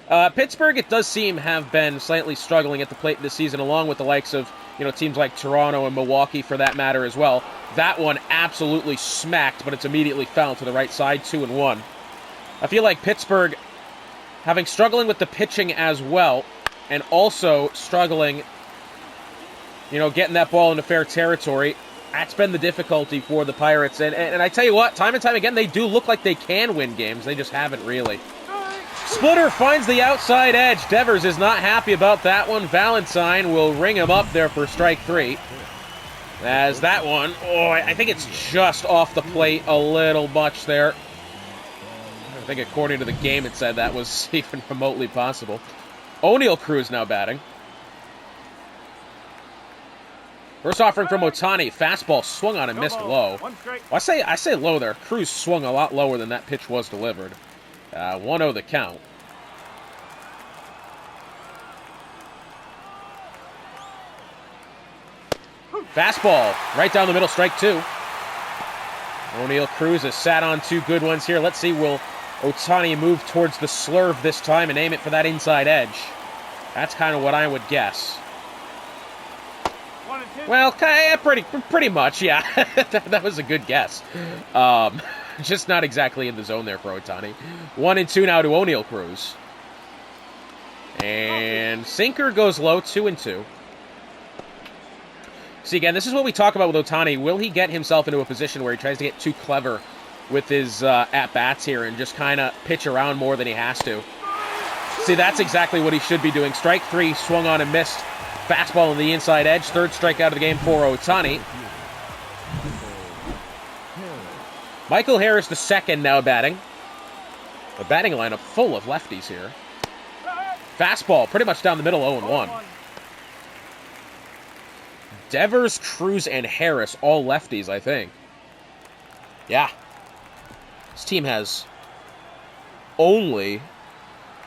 Pittsburgh, it does seem, have been slightly struggling at the plate this season, along with the likes of, teams like Toronto and Milwaukee, for that matter, as well. That one absolutely smacked, but it's immediately fouled to the right side, 2-1. I feel like Pittsburgh, having struggling with the pitching as well, and also struggling, getting that ball into fair territory, that's been the difficulty for the Pirates. And I tell you what, time and time again, they do look like they can win games. They just haven't really. Splitter finds the outside edge. Devers is not happy about that one. Valentine will ring him up there for strike 3. As that one, I think it's just off the plate a little much there. I think according to the game it said that was even remotely possible. O'Neill Cruz now batting. First offering from Ohtani. Fastball swung on and missed low. I say low there. Cruz swung a lot lower than that pitch was delivered. 1-0 the count. Fastball right down the middle, strike 2. O'Neill Cruz has sat on 2 good ones here. Let's see, will Ohtani move towards the slurve this time and aim it for that inside edge? That's kind of what I would guess. Well, pretty much, yeah. That was a good guess. Just not exactly in the zone there for Ohtani. 1-2 now to O'Neill Cruz. And sinker goes low, 2-2. See, again, this is what we talk about with Ohtani. Will he get himself into a position where he tries to get too clever with his at-bats here and just kind of pitch around more than he has to? See, that's exactly what he should be doing. Strike 3, swung on and missed. Fastball on the inside edge. Third strikeout of the game for Ohtani. Michael Harris II now batting. A batting lineup full of lefties here. Fastball pretty much down the middle, 0-1. Devers, Cruz, and Harris, all lefties, I think. Yeah. This team has only...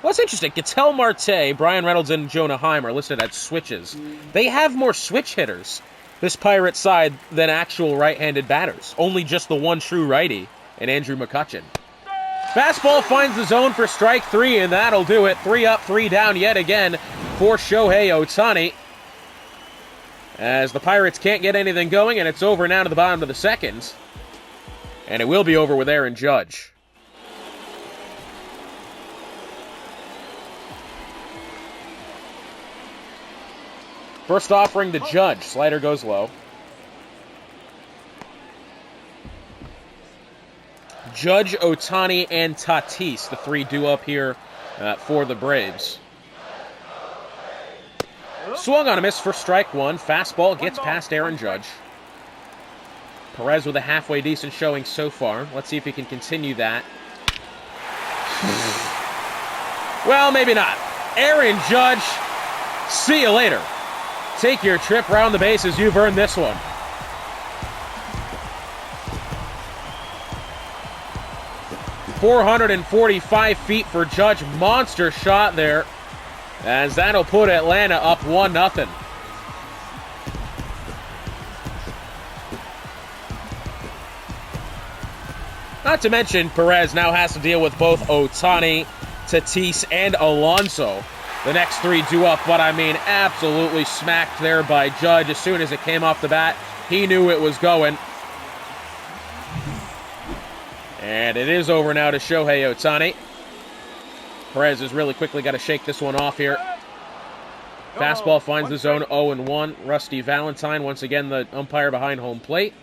Well, that's interesting. Ketel Marte, Brian Reynolds, and Jonah Heim are listed as switches. They have more switch hitters this Pirates side than actual right-handed batters. Only just the one true righty, and Andrew McCutchen. Fastball finds the zone for strike 3, and that'll do it. 3 up, 3 down yet again for Shohei Ohtani. As the Pirates can't get anything going, and it's over now to the bottom of the second. And it will be over with Aaron Judge. First offering to Judge. Slider goes low. Judge, Ohtani, and Tatis, the 3 due up here for the Braves. Swung on a miss for strike 1. Fastball gets past Aaron Judge. Perez with a halfway decent showing so far. Let's see if he can continue that. Well, maybe not. Aaron Judge, see you later. Take your trip around the bases. You've earned this one. .445 feet for Judge. Monster shot there. As that'll put Atlanta up 1-0. Not to mention, Perez now has to deal with both Ohtani, Tatis, and Alonso. The next 3 due up, but I mean, absolutely smacked there by Judge. As soon as it came off the bat, he knew it was going. And it is over now to Shohei Ohtani. Perez has really quickly got to shake this one off here. Fastball finds the zone 0-1. Rusty Valentine, once again, the umpire behind home plate.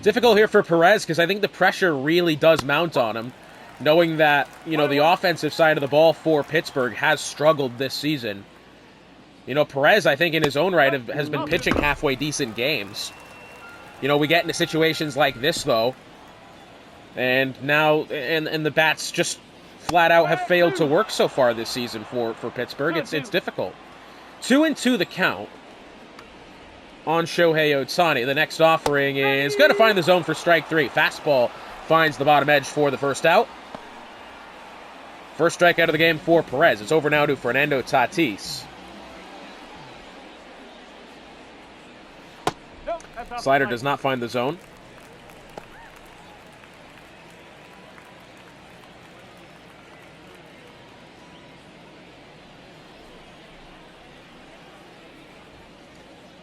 Difficult here for Perez because I think the pressure really does mount on him. Knowing that, you know, the offensive side of the ball for Pittsburgh has struggled this season. You know, Perez, I think, in his own right, has been pitching halfway decent games. You know, we get into situations like this, though. And now, and the bats just flat out have failed to work so far this season for Pittsburgh. It's difficult. 2-2 the count on Shohei Ohtani. The next offering is going to find the zone for strike 3. Fastball finds the bottom edge for the first out. First strikeout of the game for Perez. It's over now to Fernando Tatis. Slider does not find the zone.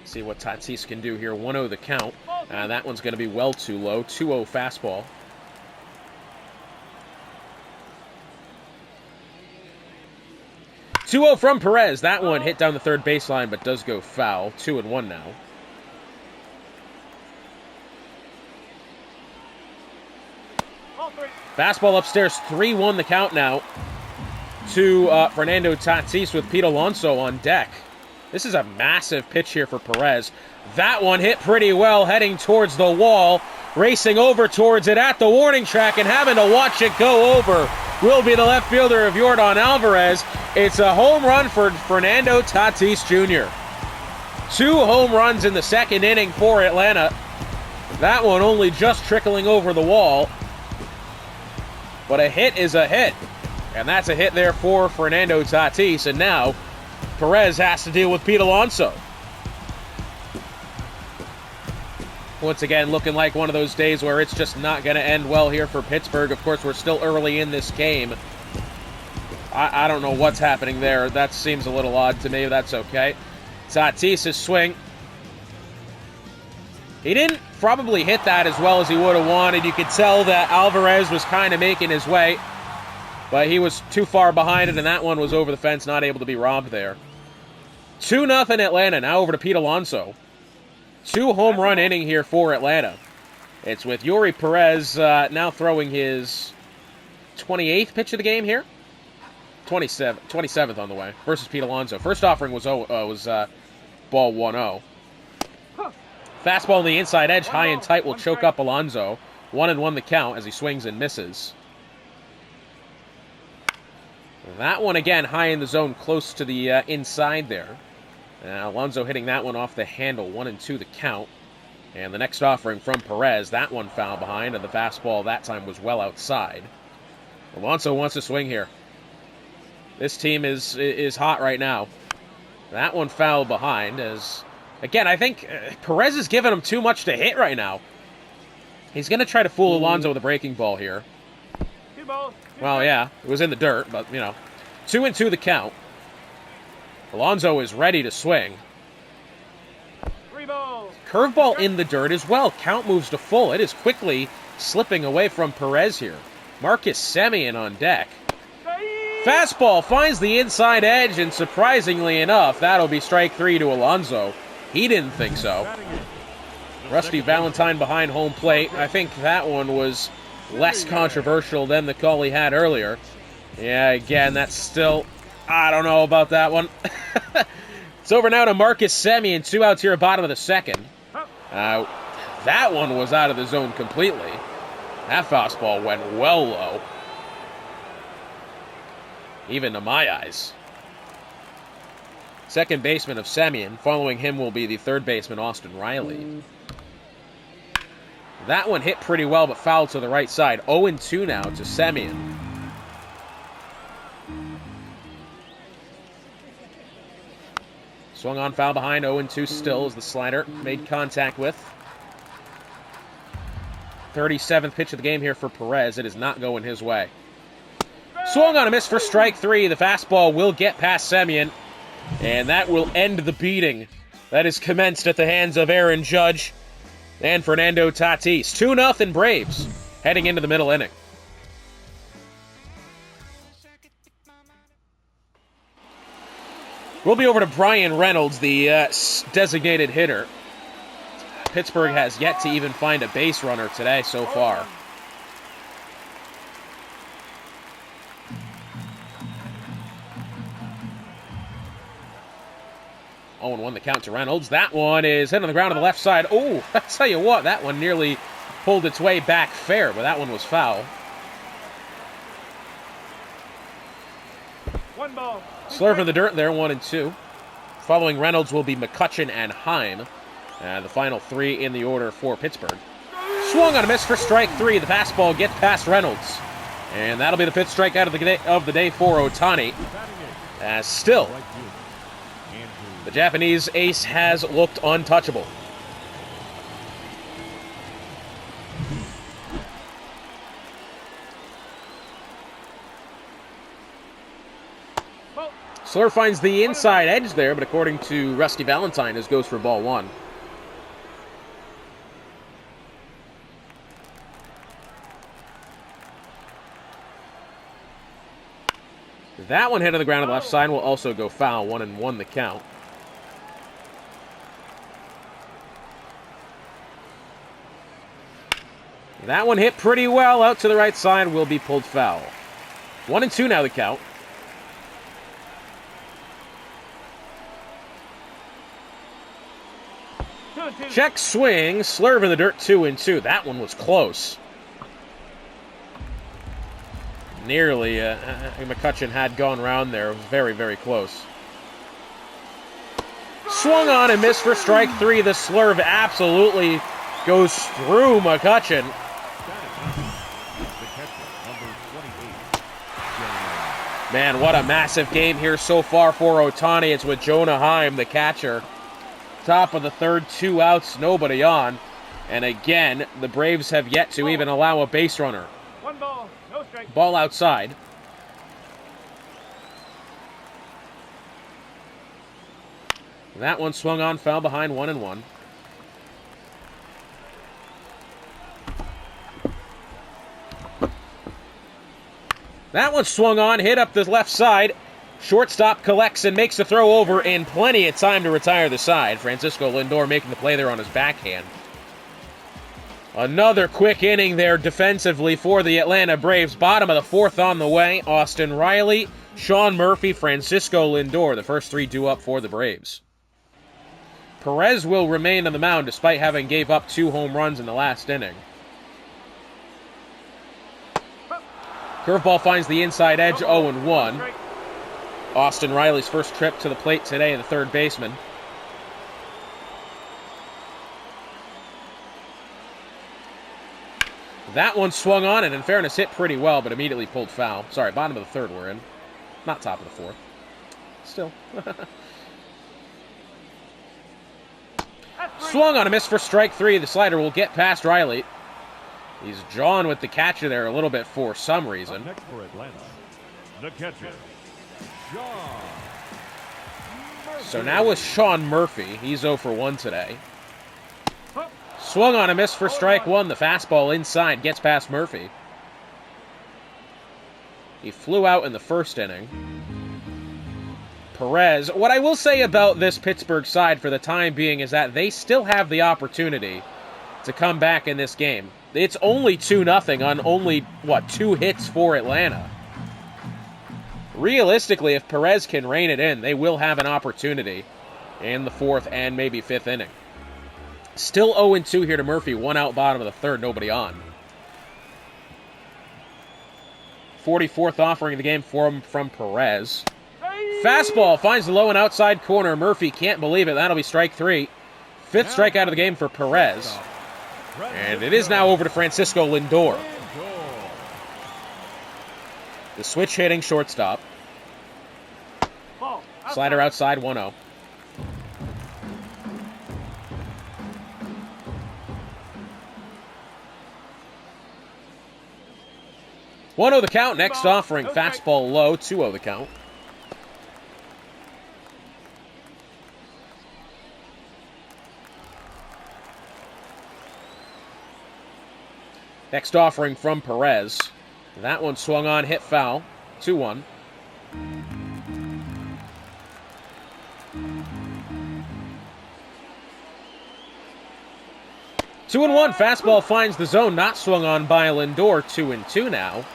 See what Tatis can do here. 1-0 the count. That one's going to be well too low. 2-0 fastball. .2-0 from Perez. That one hit down the third baseline, but does go foul. 2-1 now. Fastball upstairs. 3-1 the count now to Fernando Tatis with Pete Alonso on deck. This is a massive pitch here for Perez. That one hit pretty well, heading towards the wall. Racing over towards it at the warning track and having to watch it go over will be the left fielder of Yordan Alvarez. It's a home run for Fernando Tatis Jr. 2 home runs in the second inning for Atlanta. That one only just trickling over the wall. But a hit is a hit. And that's a hit there for Fernando Tatis. And now Perez has to deal with Pete Alonso. Once again, looking like one of those days where it's just not going to end well here for Pittsburgh. Of course, we're still early in this game. I don't know what's happening there. That seems a little odd to me. That's okay. Tatis' swing. He didn't probably hit that as well as he would have wanted. You could tell that Alvarez was kind of making his way. But he was too far behind it, and that one was over the fence, not able to be robbed there. 2-0 Atlanta. Now over to Pete Alonso. 2 home run inning here for Atlanta. It's with Yuri Perez now throwing his 28th pitch of the game here. 27th on the way versus Pete Alonso. First offering was ball 1-0. Fastball on the inside edge, high and tight, will choke up Alonso. 1-1 the count as he swings and misses. That one again high in the zone, close to the inside there. Alonso hitting that one off the handle. 1-2 the count. And the next offering from Perez, that one foul behind, and the fastball that time was well outside. Alonso wants to swing here. This team is hot right now. That one foul behind as, again, I think Perez is giving him too much to hit right now. He's going to try to fool Alonso with a breaking ball here. Well, yeah, it was in the dirt, but, 2-2 the count. Alonso is ready to swing. Curveball in the dirt as well. Count moves to full. It is quickly slipping away from Perez here. Marcus Semien on deck. Fastball finds the inside edge, and surprisingly enough, that'll be strike 3 to Alonso. He didn't think so. Rusty Valentine behind home plate. I think that one was less controversial than the call he had earlier. Yeah, again, that's still... I don't know about that one. It's over now to Marcus Semien. 2 outs here at bottom of the second. That one was out of the zone completely. That fastball went well low. Even to my eyes. Second baseman of Semien. Following him will be the third baseman, Austin Riley. That one hit pretty well, but fouled to the right side. 0-2 now to Semien. Swung on, foul behind. 0-2 still as the slider made contact with. 37th pitch of the game here for Perez. It is not going his way. Swung on a miss for strike 3. The fastball will get past Semien, and that will end the beating that is commenced at the hands of Aaron Judge and Fernando Tatis. 2-0 Braves heading into the middle inning. We'll be over to Brian Reynolds, the designated hitter. Pittsburgh has yet to even find a base runner today so far. Oh, and 1 the count to Reynolds. That one is hit on the ground on the left side. Oh, I tell you what, that one nearly pulled its way back fair, but that one was foul. 1 ball. Slurve in the dirt there, 1-2. Following Reynolds will be McCutchen and Heim. The final 3 in the order for Pittsburgh. Swung on a miss for strike 3. The fastball gets past Reynolds. And that'll be the 5th strikeout of the day for Ohtani. Still, the Japanese ace has looked untouchable. Slurve finds the inside edge there, but according to Rusty Valentine, this goes for ball 1. That one hit on the ground on the left side will also go foul. 1-1 the count. That one hit pretty well out to the right side, will be pulled foul. 1-2 now the count. Check swing, Slurve in the dirt, 2-2. That one was close. Nearly, McCutchen had gone around there. It was very, very close. Swung on and missed for strike 3. The Slurve absolutely goes through McCutchen. Man, what a massive game here so far for Ohtani. It's with Jonah Heim, the catcher. Top of the third, 2 outs, nobody on. And again, the Braves have yet to even allow a base runner. 1 ball, no strike. Ball outside. That one swung on, foul behind, 1-1. That one swung on, hit up the left side. Shortstop collects and makes the throw over in plenty of time to retire the side. Francisco Lindor making the play there on his backhand. Another quick inning there defensively for the Atlanta Braves. Bottom of the 4th on the way. Austin Riley, Sean Murphy, Francisco Lindor. The first 3 due up for the Braves. Perez will remain on the mound despite having gave up 2 home runs in the last inning. Curveball finds the inside edge, 0-1. Austin Riley's first trip to the plate today, the third baseman. That one swung on and in fairness hit pretty well, but immediately pulled foul. Sorry, bottom of the 3rd we're in. Not top of the 4th. Still. Swung on a miss for strike 3. The slider will get past Riley. He's jawing with the catcher there a little bit for some reason. Up next for Atlanta, the catcher, Sean Murphy. So now with Sean Murphy, he's 0 for 1 today. Swung on a miss for strike 1. The fastball inside gets past Murphy. He flew out in the first inning. Perez, what I will say about this Pittsburgh side for the time being is that they still have the opportunity to come back in this game. It's only 2-0 on only, 2 hits for Atlanta. Realistically, if Perez can rein it in, they will have an opportunity in the 4th and maybe 5th inning. Still 0-2 here to Murphy, 1 out bottom of the 3rd, nobody on. 44th offering of the game from Perez. Fastball finds the low and outside corner. Murphy can't believe it. That'll be strike 3. 5th strikeout of the game for Perez. And it is now over to Francisco Lindor. The switch hitting shortstop. Slider outside, 1-0. The count. Next offering, fastball low, 2-0 the count. Next offering from Perez. That one swung on, hit foul. 2-1. Two and 1. Fastball finds the zone. Not swung on by Lindor. 2-2 now.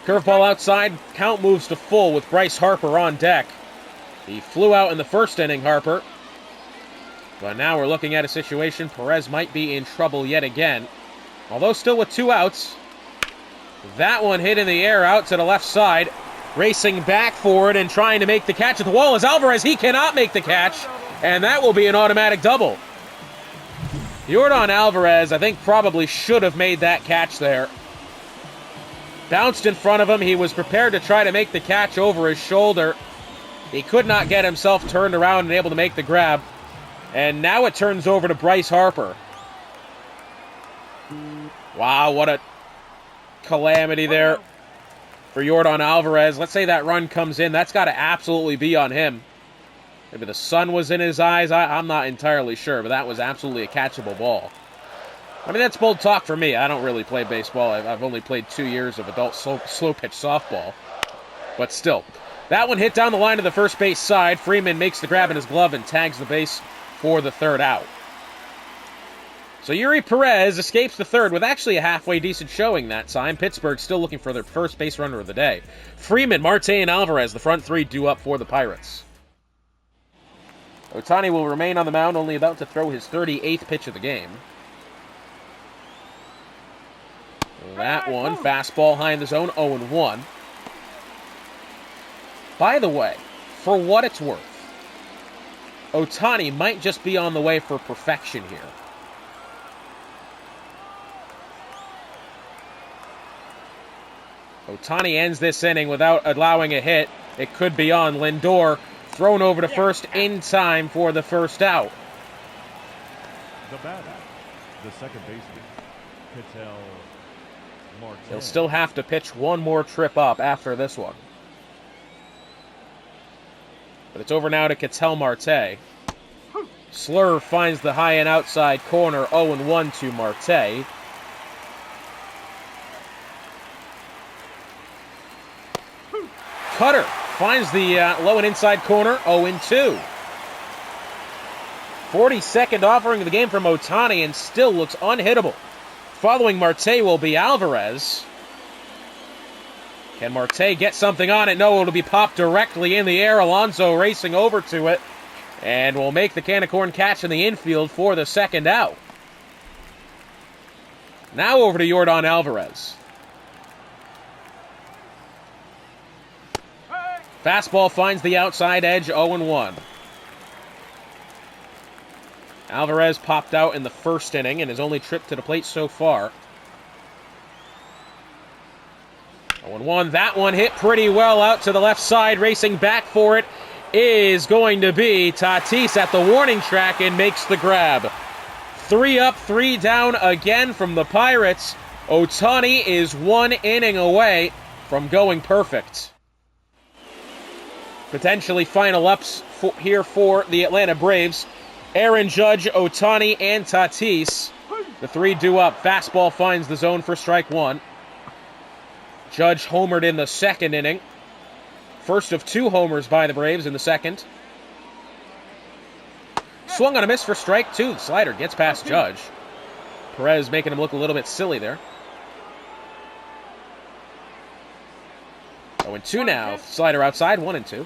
Curveball outside. Count moves to full with Bryce Harper on deck. He flew out in the first inning, Harper. But now we're looking at a situation. Perez might be in trouble yet again. Although still with 2 outs. That one hit in the air out to the left side. Racing back for it and trying to make the catch at the wall is Alvarez. He cannot make the catch. And that will be an automatic double. Yordan Alvarez, I think, probably should have made that catch there. Bounced in front of him. He was prepared to try to make the catch over his shoulder. He could not get himself turned around and able to make the grab. And now it turns over to Bryce Harper. Wow, what a calamity there for Yordan Alvarez. Let's say that run comes in. That's got to absolutely be on him. Maybe the sun was in his eyes. I'm not entirely sure, but that was absolutely a catchable ball. I mean, that's bold talk for me. I don't really play baseball. I've only played 2 years of adult slow pitch softball. But still, that one hit down the line to the first base side. Freeman makes the grab in his glove and tags the base for the 3rd out. So Yuri Perez escapes the 3rd with actually a halfway decent showing that time. Pittsburgh still looking for their first base runner of the day. Freeman, Marte, and Alvarez, the front 3 due up for the Pirates. Ohtani will remain on the mound, only about to throw his 38th pitch of the game. That one, fastball high in the zone, 0-1. By the way, for what it's worth, Ohtani might just be on the way for perfection here. Ohtani ends this inning without allowing a hit. It could be on. Lindor thrown over to first in time for the 1st out. The batter, the second baseman, Ketel Marte. He'll still have to pitch one more trip up after this one. But it's over now to Ketel Marte. Slurve finds the high and outside corner, 0-1 to Marte. Cutter finds the low and inside corner, 0-2. 42nd offering of the game from Ohtani and still looks unhittable. Following Marte will be Alvarez. Can Marte get something on it? No, it'll be popped directly in the air. Alonso racing over to it and will make the can of corn catch in the infield for the 2nd out. Now over to Yordan Alvarez. Fastball finds the outside edge, 0-1. Alvarez popped out in the 1st inning and his only trip to the plate so far. 0-1. That one hit pretty well out to the left side. Racing back for it is going to be Tatis at the warning track and makes the grab. 3 up, 3 down again from the Pirates. Ohtani is 1 inning away from going perfect. Potentially final ups here for the Atlanta Braves. Aaron Judge, Ohtani, and Tatis. The 3 due up. Fastball finds the zone for strike 1. Judge homered in the second inning. First of 2 homers by the Braves in the second. Swung on a miss for strike 2. The slider gets past Judge. Perez making him look a little bit silly there. 0-2 now. Slider outside, 1-2.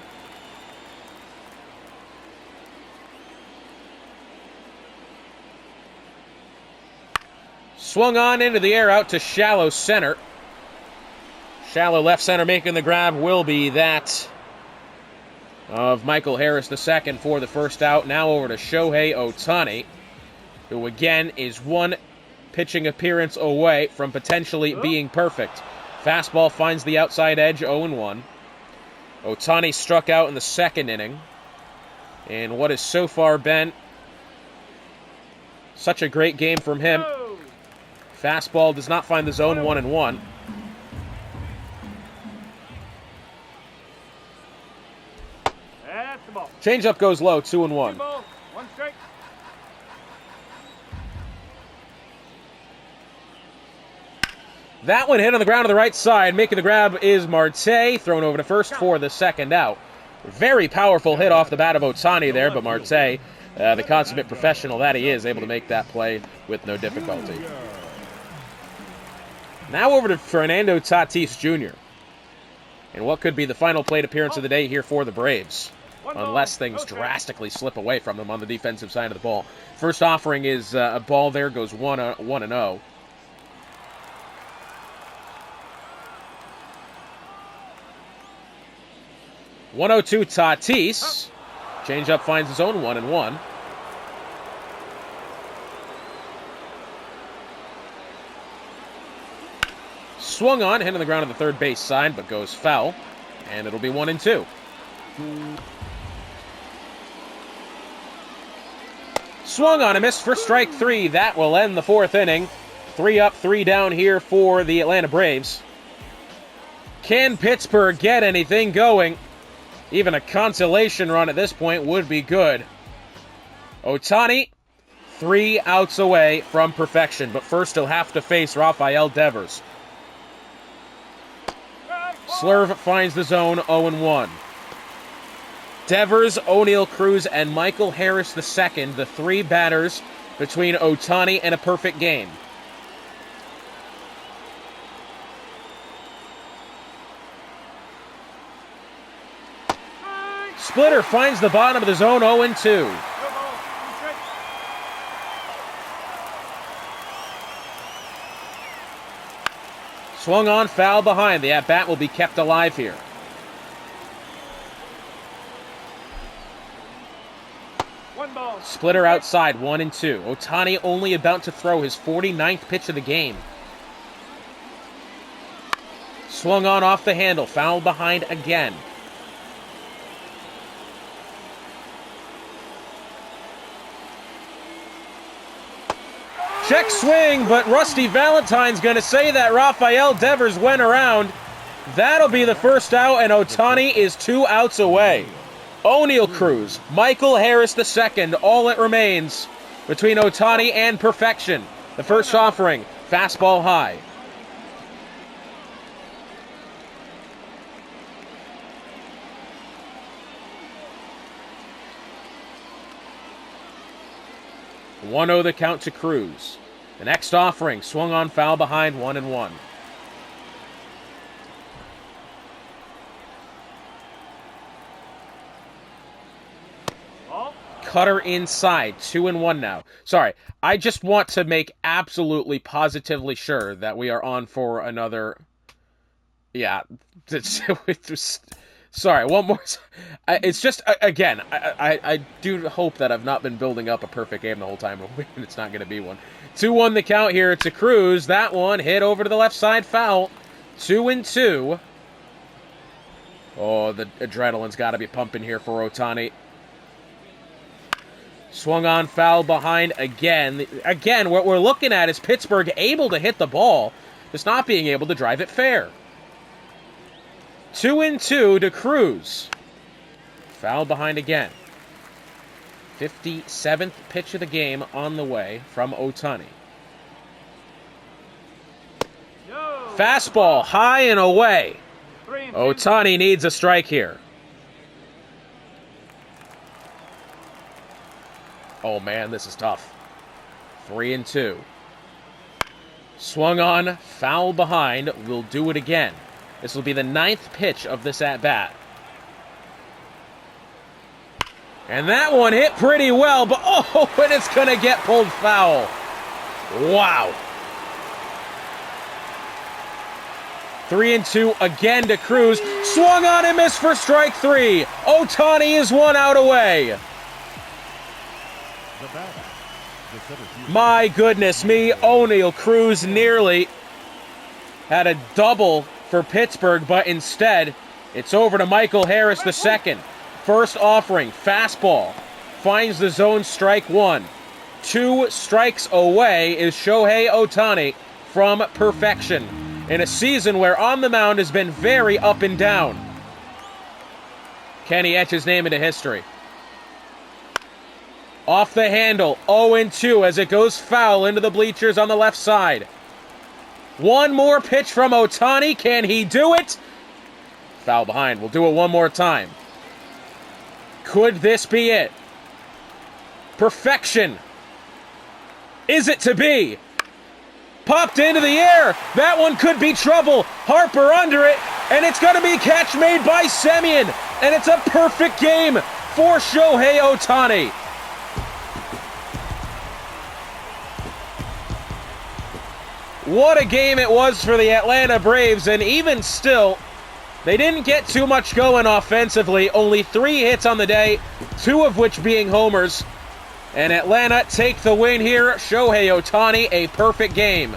Swung on into the air out to shallow center. Shallow left center making the grab will be that of Michael Harris II for the first out. Now over to Shohei Ohtani, who again is 1 pitching appearance away from potentially being perfect. Fastball finds the outside edge, 0-1. Ohtani struck out in the second inning. And what has so far been such a great game from him. Fastball does not find the zone, 1-1. That's the ball. Changeup goes low, 2-1. 1 strike. That one hit on the ground to the right side. Making the grab is Marte, thrown over to first for the second out. Very powerful hit off the bat of Ohtani there, but Marte, the consummate professional that he is, able to make that play with no difficulty. Now over to Fernando Tatis Jr. And what could be the final plate appearance of the day here for the Braves, unless things drastically slip away from them on the defensive side of the ball. First offering is a ball there, goes 1-0. 1-0 Tatis. Changeup finds his own, 1-1. Swung on, hit on the ground on the third base side, but goes foul. And it'll be 1-2. Swung on a miss for strike 3. That will end the 4th inning. 3 up, 3 down here for the Atlanta Braves. Can Pittsburgh get anything going? Even a consolation run at this point would be good. Ohtani, 3 outs away from perfection, but first he'll have to face Rafael Devers. Slurve finds the zone, 0-1. Devers, O'Neal Cruz, and Michael Harris II, the 3 batters between Ohtani and a perfect game. Splitter finds the bottom of the zone, 0-2. Swung on, foul behind. The at-bat will be kept alive here. Splitter outside, 1-2. Ohtani only about to throw his 49th pitch of the game. Swung on off the handle, foul behind again. Check swing, but Rusty Valentine's going to say that Rafael Devers went around. That'll be the first out, and Ohtani is 2 outs away. O'Neal Cruz, Michael Harris II, all that remains between Ohtani and perfection. The first offering, fastball high. One-0 the count to Cruz. The next offering, swung on, foul behind, 1-1. Cutter inside, 2-1 now. Sorry, I just want to make absolutely positively sure that we are on for another. Yeah, sorry, one more. It's just, again, I do hope that I've not been building up a perfect game the whole time, and it's not going to be one. 2-1 the count here to Cruz. That one hit over to the left side, foul. 2-2. Oh, the adrenaline's got to be pumping here for Ohtani. Swung on, foul behind again. Again, what we're looking at is Pittsburgh able to hit the ball, just not being able to drive it fair. 2-2 to Cruz. Foul behind again. 57th pitch of the game on the way from Ohtani. Fastball high and away. Ohtani needs a strike here. Oh man, this is tough. 3-2. Swung on, foul behind. We'll do it again. This will be the 9th pitch of this at-bat. And that one hit pretty well, but oh, and it's going to get pulled foul. Wow. 3-2 again to Cruz. Swung on and missed for strike 3. Ohtani is 1 out away. My goodness me, O'Neal Cruz nearly had a double for Pittsburgh, but instead, it's over to Michael Harris II. First offering, fastball, finds the zone, strike 1. 2 strikes away is Shohei Ohtani from perfection in a season where on the mound has been very up and down. Can he etch his name into history? Off the handle, 0-2 as it goes foul into the bleachers on the left side. One more pitch from Ohtani. Can he do it? Foul behind. We'll do it one more time. Could this be it? Perfection. Is it to be? Popped into the air. That one could be trouble. Harper under it, and it's going to be a catch made by Semien. And it's a perfect game for Shohei Ohtani. What a game it was for the Atlanta Braves, and even still, they didn't get too much going offensively. Only 3 hits on the day, 2 of which being homers. And Atlanta take the win here. Shohei Ohtani, a perfect game.